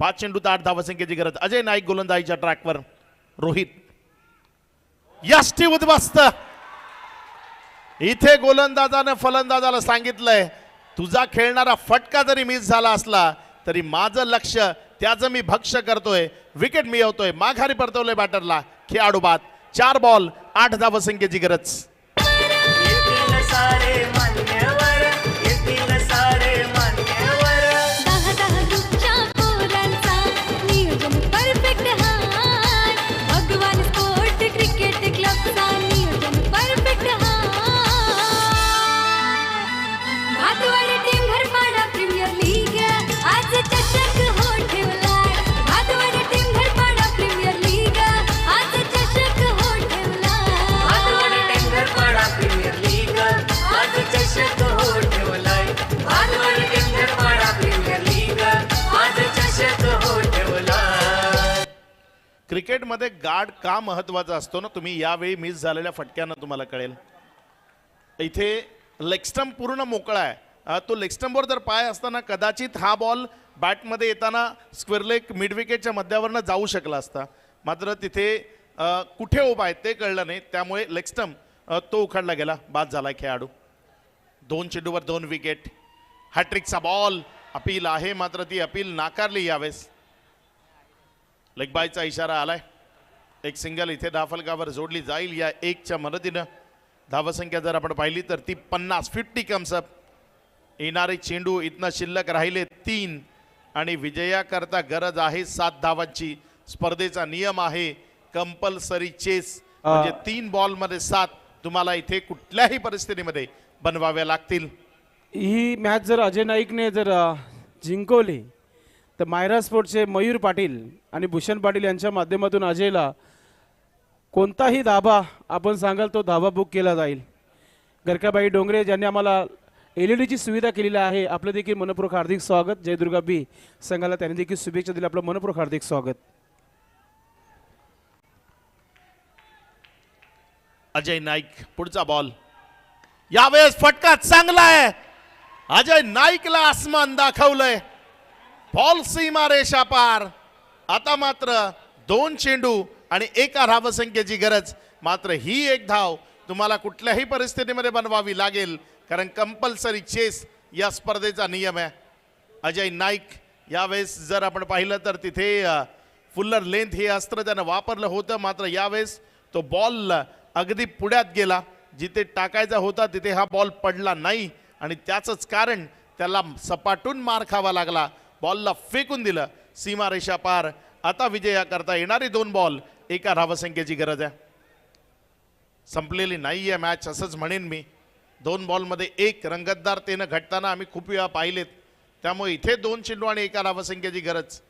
5 चेंडूत 8 धावसंख्येची गरज. अजय नाईक गोलंदाजीच्या ट्रॅकवर. रोहित यष्टी उद्ध्वस्त. इथे गोलंदाजानं फलंदाजाला सांगितलंय तुझा खेळणारा फटका जरी मिस झाला असला तरी माझं लक्ष त्याचं मी भक्ष्य करतोय. विकेट मिळवतोय. माघारी परतवलंय बॅटरला. खेळाडू बाद. 4 बॉल 8 धावसंख्येची गरज. येतील सारे मान्यवर, येतील सारे मान्यवर. 10 ग्रुपच्या पोरांचा नियोजन परफेक्ट हाय. भगवान स्पोर्ट क्रिकेट क्लबचा नियोजन परफेक्ट हाय. भातवाडी टीम घरपाडा प्रीमियर लीग आज चषक हो ठेवलाय. भातवाडी टीम घरपाडा प्रीमियर लीग आज चषक हो ठेवलाय. भातवाडी टीम घरपाडा प्रीमियर लीग आज चषक हो ठेवलाय. भातवाडी टीम घरपाडा प्रीमियर लीग आज चषक हो ठेवलाय. क्रिकेटमध्ये गार्ड का महत्वाचा असतो ना, तुम्ही यावेळी मिस झालेल्या फटक्यानं तुम्हाला कळेल. इथे लेग स्टंप पूर्ण मोकळा आहे. तो लेग स्टंपवर जर पाय असताना कदाचित हा बॉल बॅटमध्ये येताना स्क्वेअर लेग मिड विकेटच्या मध्यावरनं जाऊ शकला असता. मात्र तिथे कुठे उभा आहे ते कळलं नाही, त्यामुळे लेग स्टंप तो उखडला गेला. बाद झाला खेळाडू. 2 चेंडूवर 2 विकेट. हॅट्रिकचा बॉल. अपील आहे मात्र ती अपील नाकारली यावेळेस. लेग बायचा इशारा आलाय. एक सिंगल इथे धाफलकावर जोडली जाईल या 1च्या मदतीनं. धावसंख्या जर आपण पाहिली तर ती 50 कम्स अप. येणारे चेंडू इथनं शिल्लक राहिले 3 आणि विजयाकरता गरज आहे 7 धावांची. स्पर्धेचा नियम आहे कंपल्सरी चेस, म्हणजे 3 बॉलमध्ये 7 तुम्हाला इथे कुठल्याही परिस्थितीमध्ये बनवाव्या लागतील. ही मॅच जर अजय नाईकने जर जिंकवली तर मायरा स्पोर्ट्सचे मयूर पाटील आणि भूषण पाटील यांच्या माध्यमातून अजयला कोणताही धाबा आपण सांगाल तो धाबा बुक केला जाईल. गरकाबाई डोंगरे ज्यांनी आम्हाला LED ची सुविधा केलेली आहे, आपलं देखील मनपूर्वक हार्दिक स्वागत. जयदुर्गा बी संघाला त्यांनी देखील शुभेच्छा दिल्या. आपलं मनपूर्वक हार्दिक स्वागत. अजय नाईक पुढचा बॉल. यावेळेस फटका चांगला आहे. अजय नाईकला आसमान दाखवलंय. बॉल सीमा रेषा पार. आता मात्र 2 चेंडू आणि 1 धावसंख्येची गरज. मात्र ही 1 धाव तुम्हाला कुठल्याही परिस्थितीमध्ये बनवावी लागेल, कारण कंपल्सरी चेस या स्पर्धेचा नियम आहे. अजय नाईक यावेळेस जर आपण पाहिलं तर तिथे फुल्लर लेंथ हे अस्त्र त्यानं वापरलं होतं, मात्र यावेळेस तो बॉल अगदी पुढ्यात गेला. जिथे टाकायचा होता तिथे हा बॉल पडला नाही आणि त्याचंच कारण त्याला सपाटून मार खावा लागला. बॉलला फेकून दिलं सीमारेषा पार. आता विजयाकरता येणारी 2 बॉल 1 धावसंख्येची गरज आहे. संपलेली नाही आहे मॅच असंच म्हणेन मी. 2 बॉलमध्ये 1 रंगतदारतेनं घटताना आम्ही खूप वेळा पाहिलेत. त्यामुळे इथे 2 चेंडू आणि 1 धावसंख्येची गरज.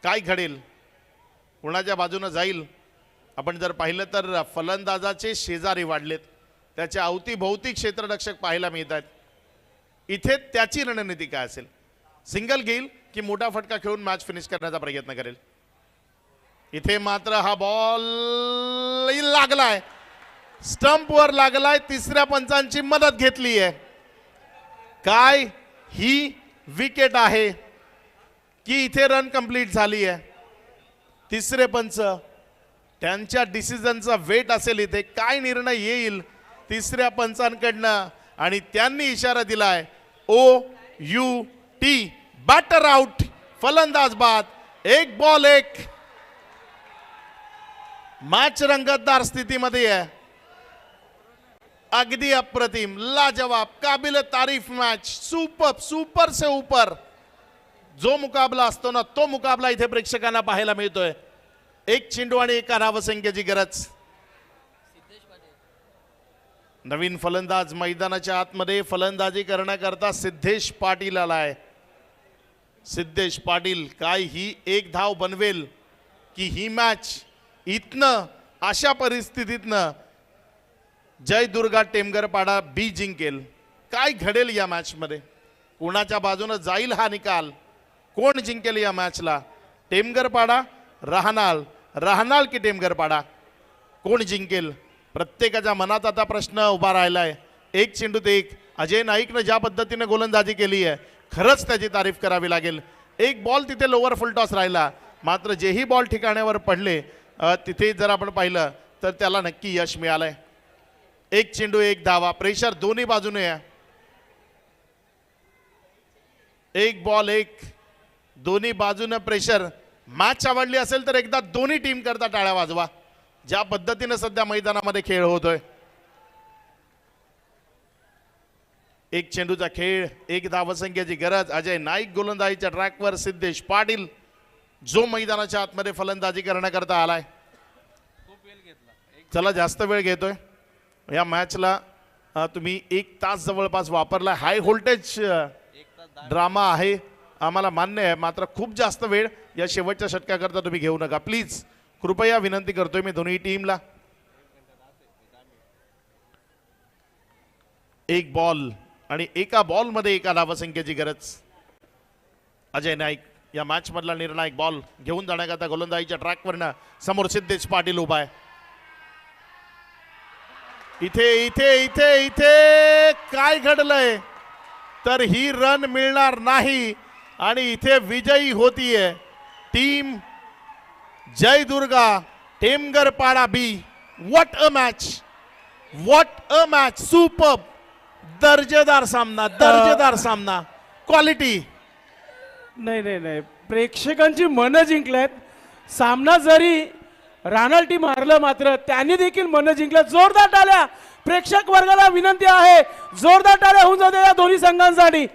काय घडेल, कुणाच्या बाजूनं जाईल. आपण जर पाहिलं तर फलंदाजाचे शेजारी वाढलेत. त्याच्या अवतीभोवती क्षेत्ररक्षक पाहायला मिळत आहेत. इथे त्याची रणनीती काय असेल. सिंगल घेईल की मोठा फटका खेळून मॅच फिनिश करण्याचा प्रयत्न करेल. इथे मात्र हा बॉल लागलाय, स्टंपवर लागलाय. 3ऱ्या पंचांची मदत घेतली आहे. काय ही विकेट आहे की इथे रन कंप्लीट झाली आहे. 3रे पंच त्यांच्या डिसिजनचा वेट असेल. इथे काय निर्णय येईल 3ऱ्या पंचांकडनं, आणि त्यांनी इशारा दिलाय OUT, बॅटर आउट, फलंदाज बाद. 1 बॉल 1. मॅच रंगतदार स्थितीमध्ये आहे. अगदी अप्रतिम, लाजवाब, काबिल तारीफ मॅच. सुपर से ऊपर जो मुकाबला असतो ना, तो मुकाबला इथे प्रेक्षकांना पाहायला मिळतोय. 1 चेंडू आणि 1 धावसंख्येची गरज. नवीन फलंदाज मैदानाच्या आतमध्ये फलंदाजी करण्याकरता सिद्धेश पाटील आलाय. सिद्धेश पाटील काय ही 1 धाव बनवेल की ही मॅच इथनं अशा परिस्थितीतनं जयदुर्गा टेमघरपाडा बी जिंकेल. काय घडेल या मॅचमध्ये, कोणाच्या बाजूने जाईल हा निकाल, कोण जिंकेल या मॅचला, टेमघरपाडा राहणार की टेमघरपाडा, कोण जिंकेल. प्रत्येकाच्या मनात आता प्रश्न उभा राहिलाय. 1 चेंडूत 1. अजय नाईकनं ज्या पद्धतीने गोलंदाजी केली आहे खरंच त्याची तारीफ करावी लागेल. एक बॉल तिथे लोअर फुल टॉस राहिला, मात्र जेही बॉल ठिकाण्यावर पडले तिथे जर आपण पाहिलं तर त्याला नक्की यश मिळालंय. 1 चेंडू 1 धावा, प्रेशर दोन्ही बाजूने आहे. 1 बॉल 1, दोन्ही बाजूने प्रेशर. मॅच आवडली असेल तर एकदा दोन्ही टीम करता टाळ्या वाजवा. ज्या पद्धतीने सध्या मैदानामध्ये खेळ होतोय. 1 चेंडूचा खेळ, 1 धावसंख्येची गरज. अजय नाईक गोलंदाजीच्या ट्रॅकवर, सिद्धेश पाटील जो मैदानाच्या आतमध्ये फलंदाजी करण्याकरता आलाय. चला जास्त वेळ घेतोय या मॅचला. तुम्ही 1 तास जवळपास वापरला. हाय व्होल्टेज ड्रामा आहे आम्हाला मान्य आहे, मात्र खूप जास्त वेळ या शेवटच्या षटकाकरता तुम्ही घेऊ नका प्लीज. कृपया विनंती करतोय मी दोन्ही टीमला. 1 बॉल आणि एका बॉलमध्ये 1 धावसंख्येची गरज. अजय नाईक या मॅच मधला निर्णायक बॉल घेऊन जाण्याकरता गोलंदाजीच्या ट्रॅकवरनं समोर सिद्धेश पाटील उभा आहे. इथे इथे इथे इथे काय घडलंय तर ही रन मिळणार नाही आणि इथे विजयी होतीये team Jaydurga Temgharpada B. What a match, what a match, superb, दर्जेदार सामना, दर्जेदार सामना, क्वालिटी. नाही, प्रेक्षकांची मनं जिंकल्यात. सामना जरी राहणार टीम हारलं, मात्र त्यांनी देखील मनं जिंकल्यात. जोरदार टाळ्या प्रेक्षक वर्गाला विनंती आहे, जोरदार टाळ्या होऊन जाते या दोन्ही संघांसाठी.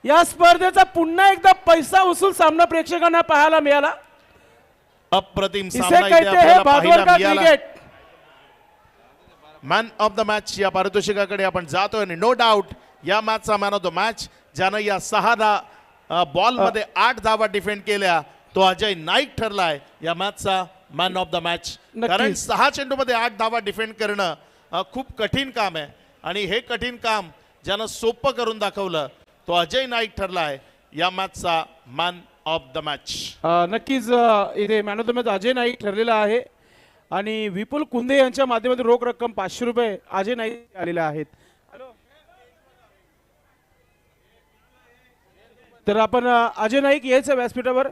या स्पर्धेचा पुन्हा एकदा पैसा वसूल सामना प्रेक्षकांना पाहायला मिळाला. अप्रतिम इसे सामना इथे कहते हैं आपल्याला भादवर पाहायला का मिळाला. Cricket. Man of the match या पारितोषिकाकडे आपण जातोय आणि नो डाऊट या मॅचचा मॅन ऑफ द मॅच ज्यानं या 6 बॉल मध्ये 8 धावा डिफेंड केल्या तो अजय नाईक ठरलाय या मॅचचा मॅन ऑफ द मॅच. कारण 6 चेंडूमध्ये 8 धावा डिफेंड करणं खूप कठीण काम आहे आणि हे कठीण काम ज्यानं सोपं करून दाखवलं तो अजय नाईक ठरलाय या मॅचचा मॅन ऑफ द मॅच. नक्कीच इथे man of the match Ajay Naik ठरलेला आहे आणि विपुल कुंदे यांच्या माध्यमातून रोख रक्कम 500 रुपये अजय नाईक आलेले आहेत. तर आपण अजय नाईक यायचं व्यासपीठावर.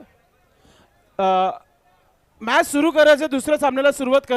मॅच सुरू करायचं, दुसऱ्या सामन्याला सुरुवात करायची.